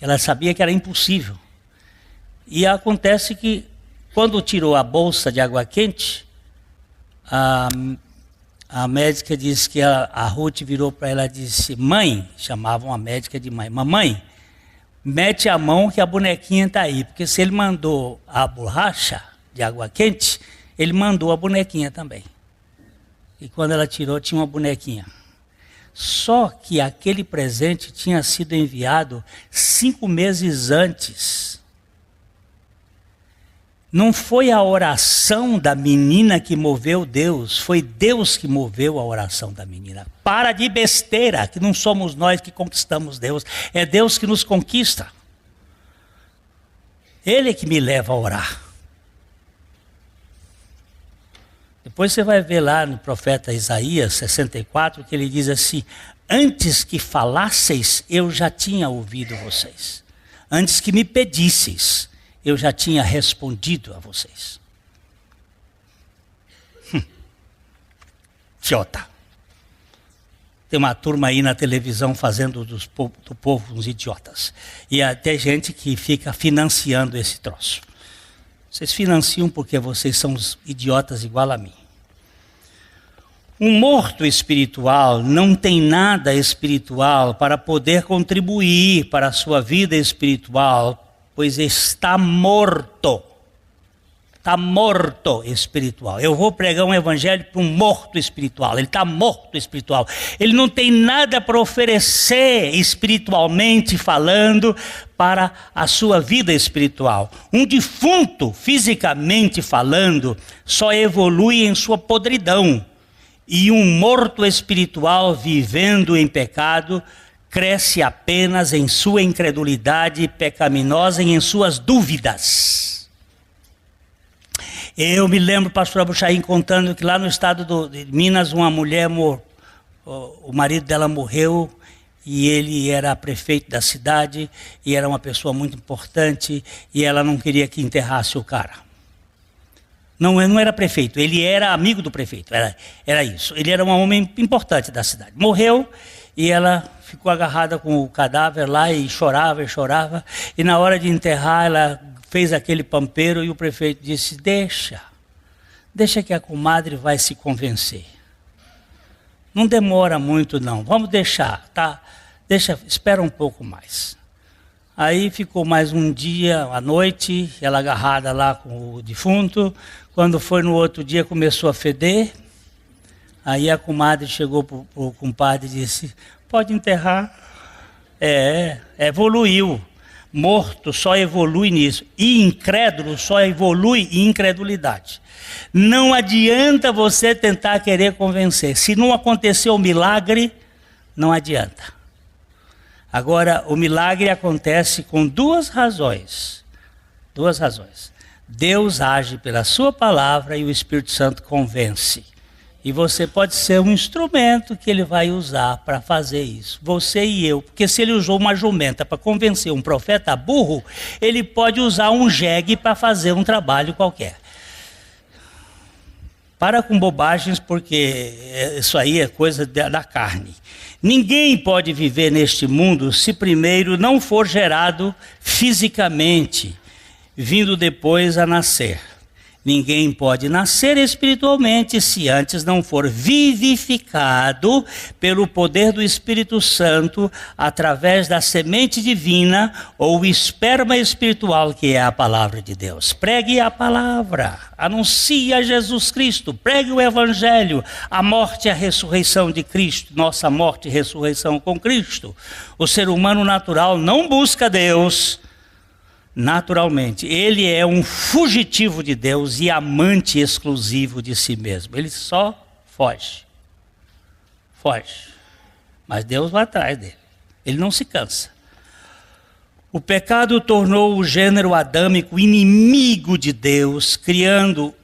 Ela sabia que era impossível. E acontece que quando tirou a bolsa de água quente, a médica disse que a Ruth virou para ela e disse, mãe, chamavam a médica de mãe, mamãe, mete a mão que a bonequinha está aí, porque se ele mandou a borracha de água quente, ele mandou a bonequinha também. E quando ela tirou, tinha uma bonequinha. Só que aquele presente tinha sido enviado 5 meses antes. Não foi a oração da menina que moveu Deus, foi Deus que moveu a oração da menina. Para de besteira, que não somos nós que conquistamos Deus, é Deus que nos conquista. Ele é que me leva a orar. Depois você vai ver lá no profeta Isaías 64, que ele diz assim, Antes que falasseis, eu já tinha ouvido vocês. Antes que me pedisseis, eu já tinha respondido a vocês. Idiota. Tem uma turma aí na televisão fazendo do povo uns idiotas. E até gente que fica financiando esse troço. Vocês financiam porque vocês são os idiotas igual a mim. Um morto espiritual não tem nada espiritual para poder contribuir para a sua vida espiritual, pois está morto. Está morto espiritual. Eu vou pregar um evangelho para um morto espiritual. Ele está morto espiritual. Ele não tem nada para oferecer espiritualmente falando para a sua vida espiritual. Um defunto, fisicamente falando, só evolui em sua podridão. E um morto espiritual vivendo em pecado cresce apenas em sua incredulidade pecaminosa e em suas dúvidas. Eu me lembro, pastor Abuchaim, contando que lá no estado de Minas, uma mulher, o marido dela morreu e ele era prefeito da cidade e era uma pessoa muito importante e ela não queria que enterrasse o cara. Não era prefeito, ele era amigo do prefeito, era isso. Ele era um homem importante da cidade. Morreu e ela ficou agarrada com o cadáver lá e chorava. E na hora de enterrar, ela fez aquele pampeiro e o prefeito disse, deixa que a comadre vai se convencer. Não demora muito não, vamos deixar, tá? Espera um pouco mais. Aí ficou mais um dia, à noite, ela agarrada lá com o defunto. Quando foi no outro dia, começou a feder. Aí a comadre chegou para o compadre e disse, pode enterrar. Evoluiu. Morto só evolui nisso. E incrédulo só evolui em incredulidade. Não adianta você tentar querer convencer. Se não aconteceu o milagre, não adianta. Agora, o milagre acontece com duas razões. Deus age pela sua palavra e o Espírito Santo convence. E você pode ser um instrumento que ele vai usar para fazer isso. Você e eu. Porque se ele usou uma jumenta para convencer um profeta burro, ele pode usar um jegue para fazer um trabalho qualquer. Para com bobagens, porque isso aí é coisa da carne. Ninguém pode viver neste mundo se primeiro não for gerado fisicamente, vindo depois a nascer. Ninguém pode nascer espiritualmente se antes não for vivificado pelo poder do Espírito Santo através da semente divina ou esperma espiritual que é a palavra de Deus. Pregue a palavra, anuncie a Jesus Cristo, pregue o Evangelho, a morte e a ressurreição de Cristo, nossa morte e ressurreição com Cristo. O ser humano natural não busca Deus. Naturalmente, ele é um fugitivo de Deus e amante exclusivo de si mesmo. Ele só foge. Mas Deus vai atrás dele. Ele não se cansa. O pecado tornou o gênero adâmico inimigo de Deus, criando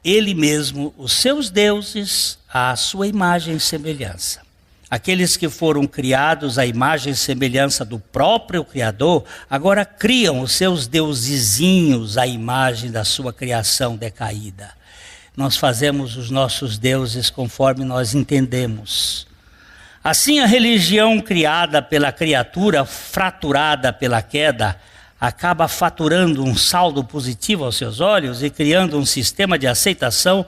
ele mesmo os seus deuses à sua imagem e semelhança. Aqueles que foram criados à imagem e semelhança do próprio Criador, agora criam os seus deusezinhos à imagem da sua criação decaída. Nós fazemos os nossos deuses conforme nós entendemos. Assim, a religião criada pela criatura, fraturada pela queda, acaba faturando um saldo positivo aos seus olhos e criando um sistema de aceitação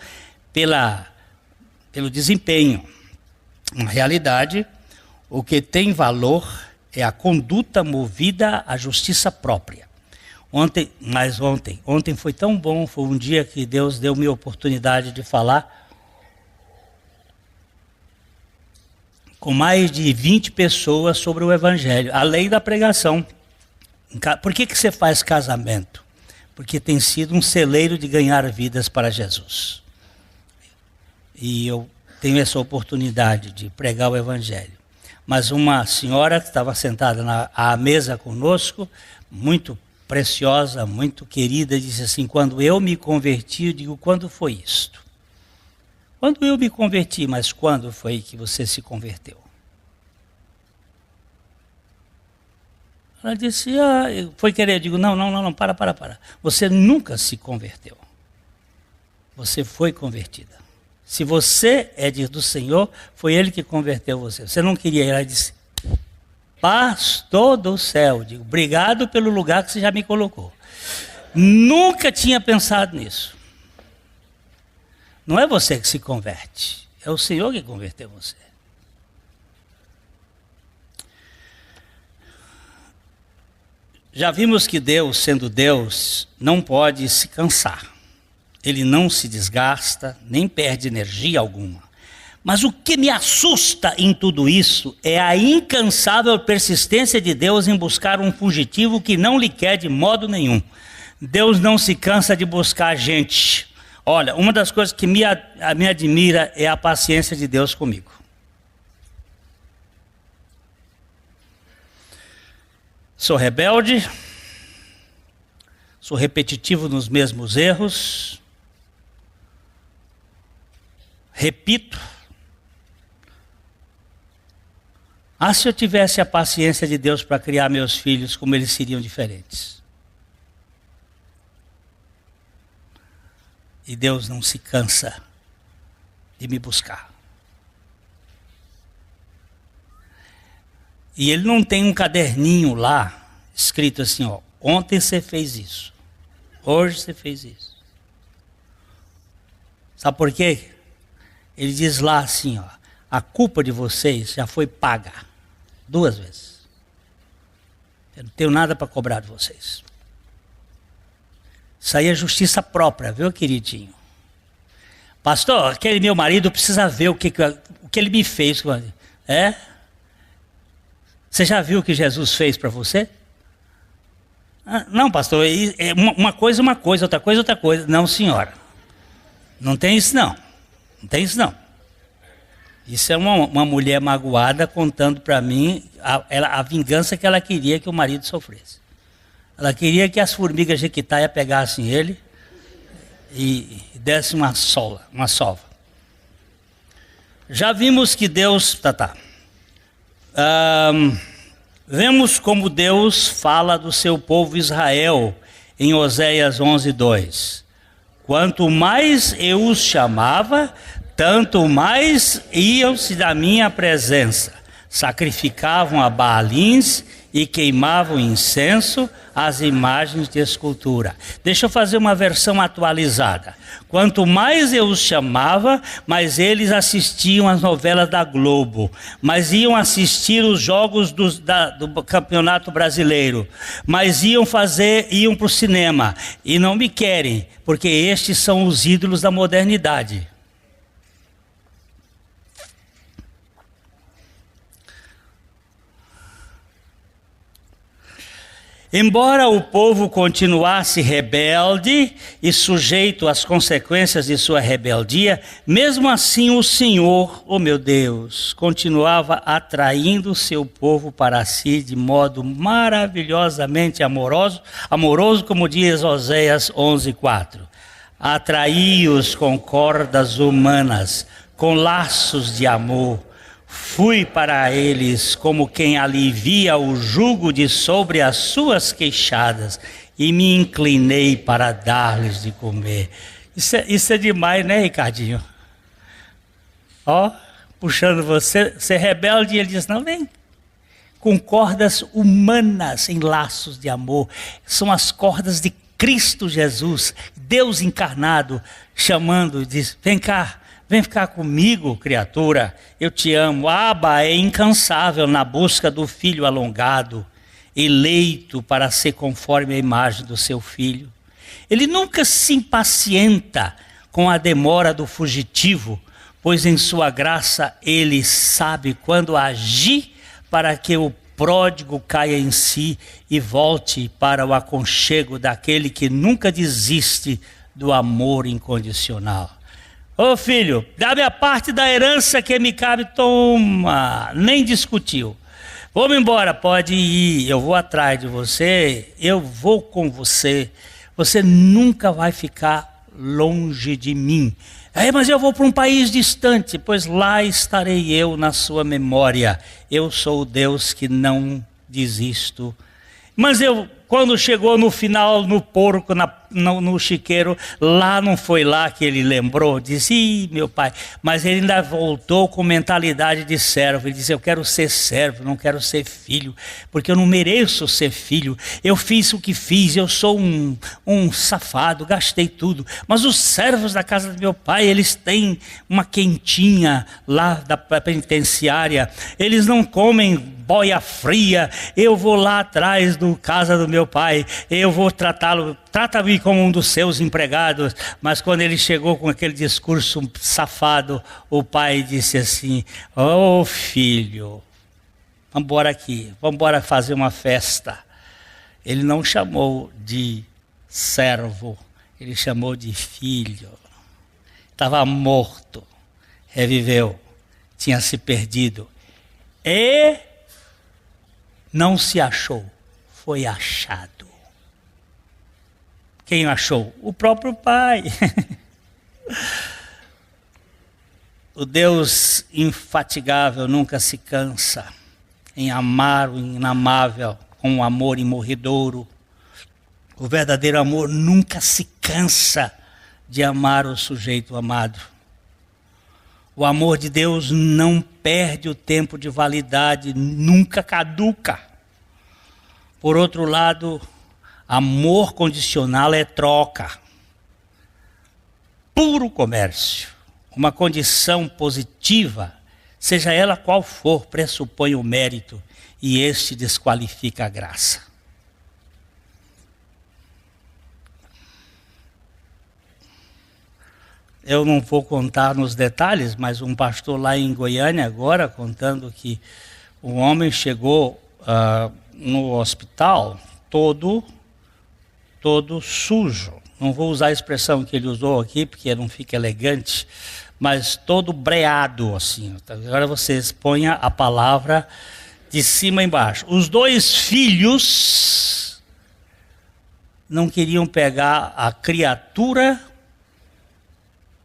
pelo desempenho. Na realidade, o que tem valor é a conduta movida à justiça própria. Ontem foi tão bom, foi um dia que Deus deu-me a oportunidade de falar com mais de 20 pessoas sobre o Evangelho, além da pregação. Por que você faz casamento? Porque tem sido um celeiro de ganhar vidas para Jesus. E eu tenho essa oportunidade de pregar o Evangelho. Mas uma senhora que estava sentada à mesa conosco, muito preciosa, muito querida, disse assim, quando eu me converti, eu digo, quando foi isto? Quando eu me converti, mas quando foi que você se converteu? Ela disse, foi querer. Eu digo, não, para. Você nunca se converteu. Você foi convertida. Se você é do Senhor, foi Ele que converteu você. Você não queria ir. Ela disse, pastor do céu. Eu digo, obrigado pelo lugar que você já me colocou. Nunca tinha pensado nisso. Não é você que se converte. É o Senhor que converteu você. Já vimos que Deus, sendo Deus, não pode se cansar. Ele não se desgasta, nem perde energia alguma. Mas o que me assusta em tudo isso é a incansável persistência de Deus em buscar um fugitivo que não lhe quer de modo nenhum. Deus não se cansa de buscar gente. Olha, uma das coisas que me admira é a paciência de Deus comigo. Sou rebelde, sou repetitivo nos mesmos erros, repito. Se eu tivesse a paciência de Deus para criar meus filhos, como eles seriam diferentes. E Deus não se cansa de me buscar. E Ele não tem um caderninho lá, escrito assim, ontem você fez isso, hoje você fez isso. Sabe por quê? Ele diz lá assim, a culpa de vocês já foi paga 2 vezes. Eu não tenho nada para cobrar de vocês. Isso aí é justiça própria, viu, queridinho? Pastor, aquele meu marido precisa ver o que ele me fez. Você já viu o que Jesus fez para você? Não, pastor, uma coisa, outra coisa. Não, senhora. Não tem isso não. Não tem isso não. Isso é uma mulher magoada contando para mim a vingança que ela queria que o marido sofresse. Ela queria que as formigas jequitaia pegassem ele e dessem uma sova. Já vimos que Deus... vemos como Deus fala do seu povo Israel em Oséias 11:2. Quanto mais eu os chamava, tanto mais iam-se da minha presença. Sacrificavam a Baalins e queimavam incenso às imagens de escultura. Deixa eu fazer uma versão atualizada. Quanto mais eu os chamava, mais eles assistiam às novelas da Globo, mas iam assistir os jogos do Campeonato Brasileiro, mas iam para o cinema, e não me querem, porque estes são os ídolos da modernidade. Embora o povo continuasse rebelde e sujeito às consequências de sua rebeldia, mesmo assim o Senhor, meu Deus, continuava atraindo o seu povo para si de modo maravilhosamente amoroso, como diz Oséias 11:4. Atraí-os com cordas humanas, com laços de amor. Fui para eles como quem alivia o jugo de sobre as suas queixadas e me inclinei para dar-lhes de comer. Isso é demais, né, Ricardinho? Puxando você é rebelde, e ele diz, não, vem. Com cordas humanas em laços de amor. São as cordas de Cristo Jesus, Deus encarnado, chamando, diz, vem cá. Vem ficar comigo, criatura, eu te amo. Abba é incansável na busca do filho alongado, eleito para ser conforme a imagem do seu filho. Ele nunca se impacienta com a demora do fugitivo, pois em sua graça ele sabe quando agir para que o pródigo caia em si e volte para o aconchego daquele que nunca desiste do amor incondicional. Filho, dá-me a parte da herança que me cabe. Toma, nem discutiu. Vamos embora, pode ir, eu vou atrás de você, eu vou com você. Você nunca vai ficar longe de mim. Mas eu vou para um país distante, pois lá estarei eu na sua memória. Eu sou o Deus que não desisto. Mas quando chegou no final, no porco, no chiqueiro, lá não foi lá que ele lembrou, disse, ih, meu pai, mas ele ainda voltou com mentalidade de servo. Ele disse, eu quero ser servo, não quero ser filho, porque eu não mereço ser filho. Eu fiz o que fiz, eu sou um safado, gastei tudo. Mas os servos da casa do meu pai, eles têm uma quentinha lá da penitenciária, eles não comem boia fria, eu vou lá atrás do casa do meu pai, eu vou tratá-lo, trata-me como um dos seus empregados. Mas quando ele chegou com aquele discurso safado, o pai disse assim, ô filho, vamos embora aqui, vamos embora fazer uma festa. Ele não chamou de servo, ele chamou de filho. Estava morto, reviveu, tinha se perdido. E não se achou, foi achado. Quem achou? O próprio pai. O Deus infatigável nunca se cansa em amar o inamável com um amor imorredouro. O verdadeiro amor nunca se cansa de amar o sujeito amado. O amor de Deus não perde o tempo de validade, nunca caduca. Por outro lado, amor condicional é troca. Puro comércio. Uma condição positiva, seja ela qual for, pressupõe o mérito e este desqualifica a graça. Eu não vou contar nos detalhes, mas um pastor lá em Goiânia agora contando que um homem chegou no hospital todo sujo. Não vou usar a expressão que ele usou aqui, porque não fica elegante, mas todo breado, assim. Agora vocês ponham a palavra de cima a embaixo. Os dois filhos não queriam pegar a criatura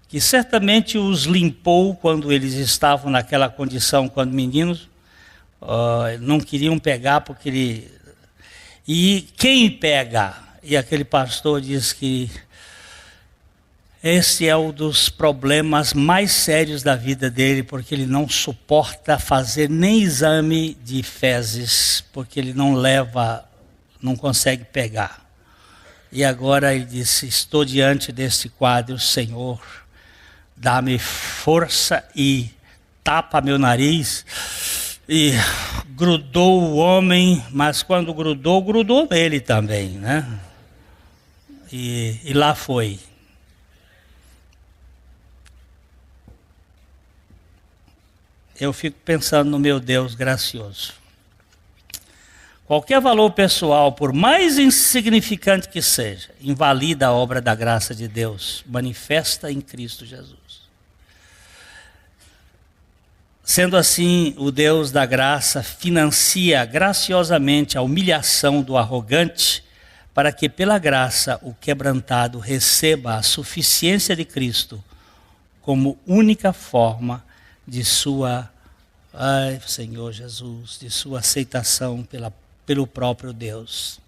que certamente os limpou quando eles estavam naquela condição, quando meninos, não queriam pegar porque ele... E quem pega? E aquele pastor diz que esse é um dos problemas mais sérios da vida dele, porque ele não suporta fazer nem exame de fezes, porque ele não consegue pegar. E agora ele disse, estou diante deste quadro, Senhor, dá-me força e tapa meu nariz. E grudou o homem, mas quando grudou nele também, né? E lá foi. Eu fico pensando no meu Deus gracioso. Qualquer valor pessoal, por mais insignificante que seja, invalida a obra da graça de Deus, manifesta em Cristo Jesus. Sendo assim, o Deus da graça financia graciosamente a humilhação do arrogante, para que pela graça o quebrantado receba a suficiência de Cristo como única forma de sua, Senhor Jesus, de sua aceitação pelo próprio Deus.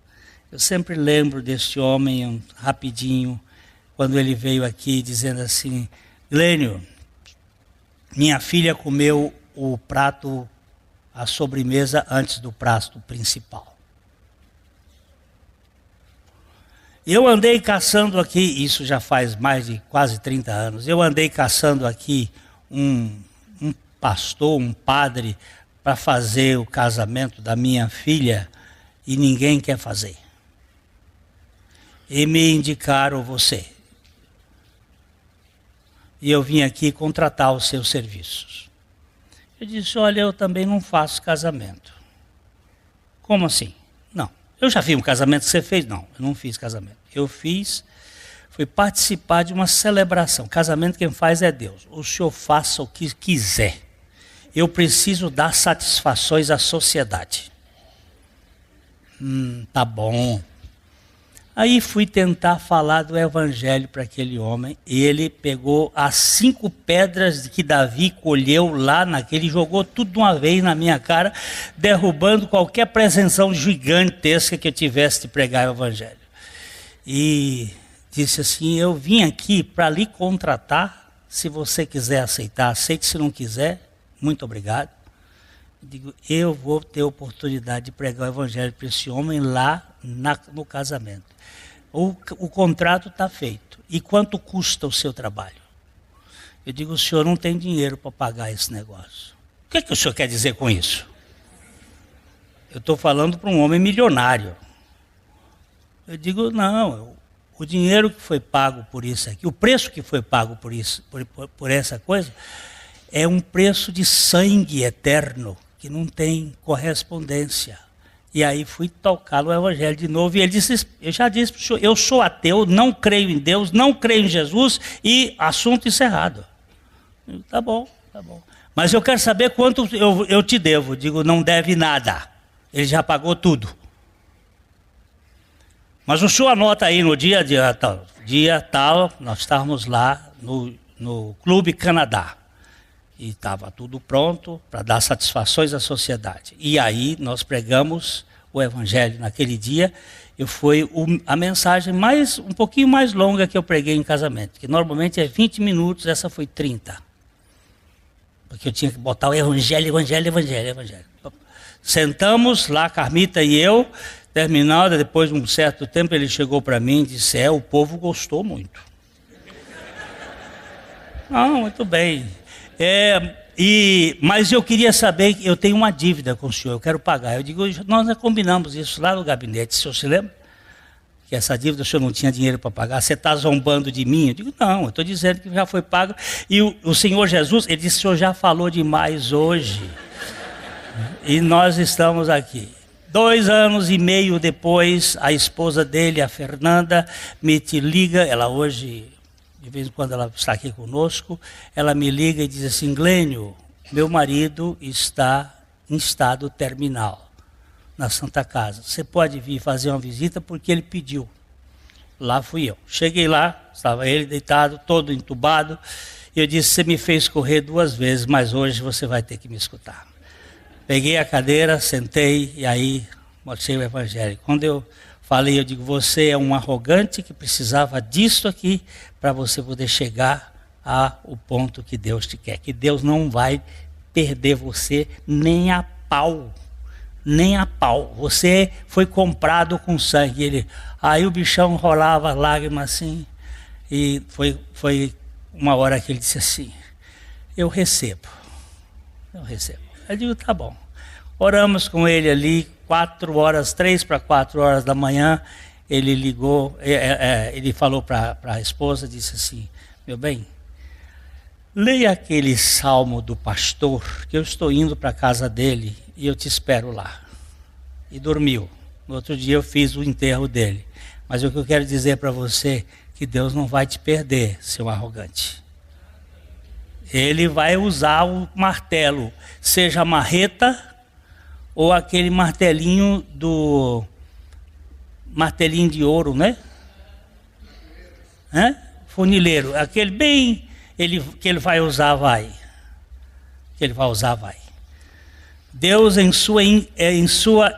Eu sempre lembro deste homem, rapidinho, quando ele veio aqui dizendo assim, Glênio, minha filha comeu o prato, a sobremesa, antes do prato principal. Eu andei caçando aqui, isso já faz mais de quase 30 anos, eu andei caçando aqui um pastor, um padre, para fazer o casamento da minha filha, e ninguém quer fazer. E me indicaram você. E eu vim aqui contratar os seus serviços. Eu disse, olha, eu também não faço casamento. Como assim? Não. Eu já vi um casamento que você fez? Não, eu não fiz casamento. Eu fui participar de uma celebração. Casamento quem faz é Deus. O senhor faça o que quiser. Eu preciso dar satisfações à sociedade. Tá bom. Aí fui tentar falar do evangelho para aquele homem, e ele pegou as 5 pedras que Davi colheu lá naquele, jogou tudo de uma vez na minha cara, derrubando qualquer pretensão gigantesca que eu tivesse de pregar o evangelho. E disse assim: eu vim aqui para lhe contratar, se você quiser aceitar, aceite, se não quiser, muito obrigado. Eu digo, eu vou ter oportunidade de pregar o evangelho para esse homem lá no casamento. O contrato está feito. E quanto custa o seu trabalho? Eu digo, o senhor não tem dinheiro para pagar esse negócio. O que o senhor quer dizer com isso? Eu estou falando para um homem milionário. Eu digo, não, o dinheiro que foi pago por isso aqui, o preço que foi pago por isso, por essa coisa, é um preço de sangue eterno, que não tem correspondência. E aí fui tocar no evangelho de novo, e ele disse, eu já disse para o senhor, eu sou ateu, não creio em Deus, não creio em Jesus, e assunto encerrado. Eu digo, tá bom. Mas eu quero saber quanto eu te devo. Eu digo, não deve nada, ele já pagou tudo. Mas o senhor anota aí no dia tal, nós estávamos lá no Clube Canadá. E estava tudo pronto para dar satisfações à sociedade. E aí nós pregamos o evangelho naquele dia. E foi a mensagem um pouquinho mais longa que eu preguei em casamento. Que normalmente é 20 minutos, essa foi 30. Porque eu tinha que botar o evangelho. Sentamos lá, Carmita e eu. Terminado, depois de um certo tempo, ele chegou para mim e disse, o povo gostou muito. Muito bem. Mas eu queria saber, eu tenho uma dívida com o senhor, eu quero pagar. Eu digo, nós já combinamos isso lá no gabinete, o senhor se lembra? Que essa dívida o senhor não tinha dinheiro para pagar, você está zombando de mim? Eu digo, não, eu estou dizendo que já foi pago. E o Senhor Jesus, ele disse, o senhor já falou demais hoje. E nós estamos aqui. 2 anos e meio depois, a esposa dele, a Fernanda, me liga, ela hoje... De vez em quando ela está aqui conosco, ela me liga e diz assim, Glênio, meu marido está em estado terminal, na Santa Casa. Você pode vir fazer uma visita porque ele pediu. Lá fui eu. Cheguei lá, estava ele deitado, todo entubado, e eu disse, você me fez correr 2 vezes, mas hoje você vai ter que me escutar. Peguei a cadeira, sentei, e aí mostrei o evangelho. Quando eu falei, eu digo, você é um arrogante que precisava disso aqui para você poder chegar ao ponto que Deus te quer. Que Deus não vai perder você nem a pau. Nem a pau. Você foi comprado com sangue. Aí o bichão rolava lágrimas assim. E foi uma hora que ele disse assim, eu recebo. Eu digo, tá bom. Oramos com ele ali, 3 para 4 horas da manhã, ele ligou, ele falou para a esposa, disse assim, meu bem, leia aquele salmo do pastor, que eu estou indo para a casa dele e eu te espero lá. E dormiu. No outro dia eu fiz o enterro dele. Mas o que eu quero dizer para você, que Deus não vai te perder, seu arrogante. Ele vai usar o martelo, seja a marreta, ou aquele martelinho de ouro, né? Funileiro, aquele bem que ele vai usar, vai. Deus em sua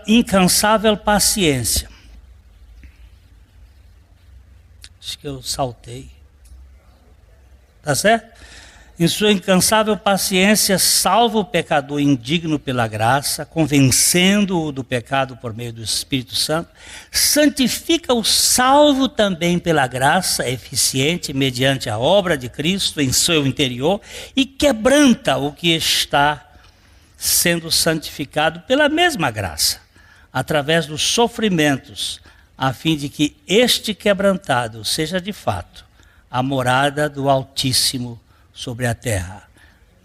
incansável paciência. Acho que eu saltei. Tá certo? Em sua incansável paciência, salva o pecador indigno pela graça, convencendo-o do pecado por meio do Espírito Santo, santifica o salvo também pela graça eficiente, mediante a obra de Cristo em seu interior, e quebranta o que está sendo santificado pela mesma graça, através dos sofrimentos, a fim de que este quebrantado seja de fato a morada do Altíssimo sobre a terra.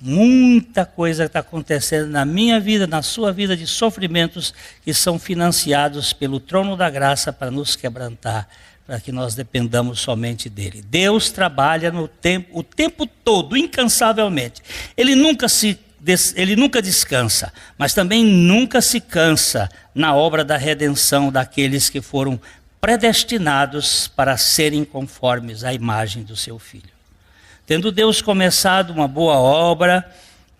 Muita coisa está acontecendo na minha vida, na sua vida, de sofrimentos que são financiados pelo trono da graça para nos quebrantar, para que nós dependamos somente dele. Deus trabalha o tempo todo, incansavelmente. Ele nunca descansa, mas também nunca se cansa na obra da redenção daqueles que foram predestinados para serem conformes à imagem do seu Filho. Tendo Deus começado uma boa obra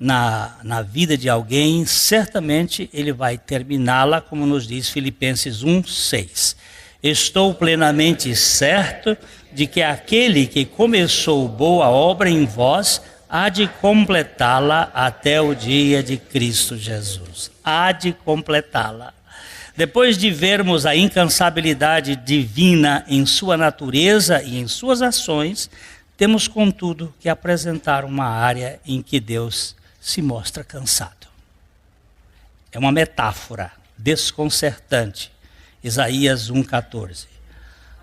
na vida de alguém, certamente Ele vai terminá-la, como nos diz Filipenses 1:6. Estou plenamente certo de que aquele que começou boa obra em vós há de completá-la até o dia de Cristo Jesus. Há de completá-la. Depois de vermos a incansabilidade divina em sua natureza e em suas ações, temos, contudo, que apresentar uma área em que Deus se mostra cansado. É uma metáfora desconcertante. Isaías 1:14.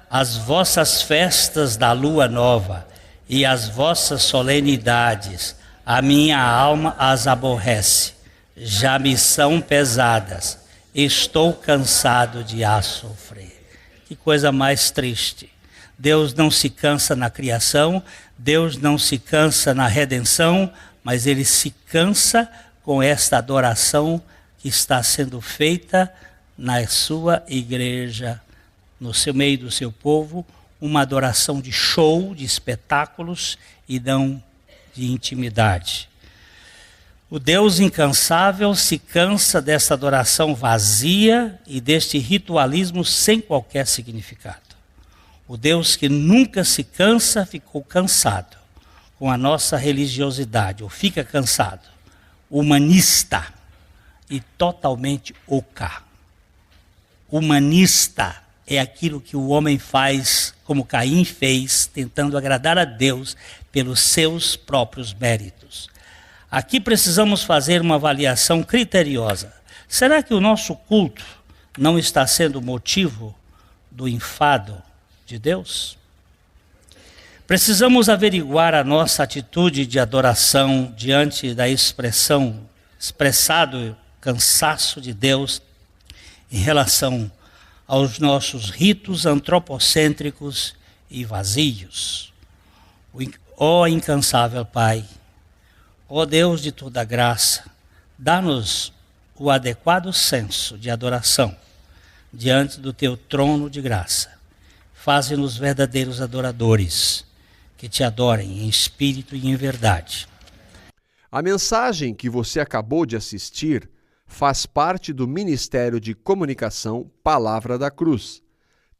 As vossas festas da lua nova e as vossas solenidades, a minha alma as aborrece, já me são pesadas, estou cansado de as sofrer. Que coisa mais triste. Deus não se cansa na criação, Deus não se cansa na redenção, mas Ele se cansa com esta adoração que está sendo feita na sua igreja, no meio do seu povo, uma adoração de show, de espetáculos e não de intimidade. O Deus incansável se cansa dessa adoração vazia e deste ritualismo sem qualquer significado. O Deus que nunca se cansa ficou cansado com a nossa religiosidade, ou fica cansado, humanista e totalmente oca. Humanista é aquilo que o homem faz, como Caim fez, tentando agradar a Deus pelos seus próprios méritos. Aqui precisamos fazer uma avaliação criteriosa. Será que o nosso culto não está sendo motivo do enfado de Deus? Precisamos averiguar a nossa atitude de adoração diante da expressado cansaço de Deus em relação aos nossos ritos antropocêntricos e vazios. Ó incansável Pai, ó Deus de toda graça, dá-nos o adequado senso de adoração diante do Teu trono de graça. Faze-nos verdadeiros adoradores, que Te adorem em espírito e em verdade. A mensagem que você acabou de assistir faz parte do Ministério de Comunicação Palavra da Cruz.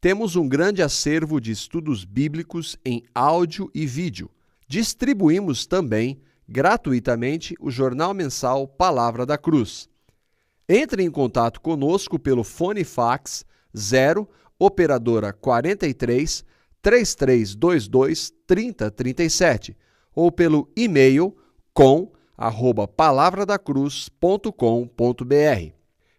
Temos um grande acervo de estudos bíblicos em áudio e vídeo. Distribuímos também, gratuitamente, o jornal mensal Palavra da Cruz. Entre em contato conosco pelo fone fax 0 operadora 43 3322 3037 ou pelo e-mail com@palavradacruz.com.br.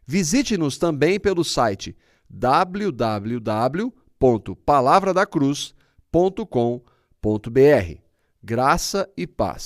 Visite-nos também pelo site www.palavradacruz.com.br. Graça e paz.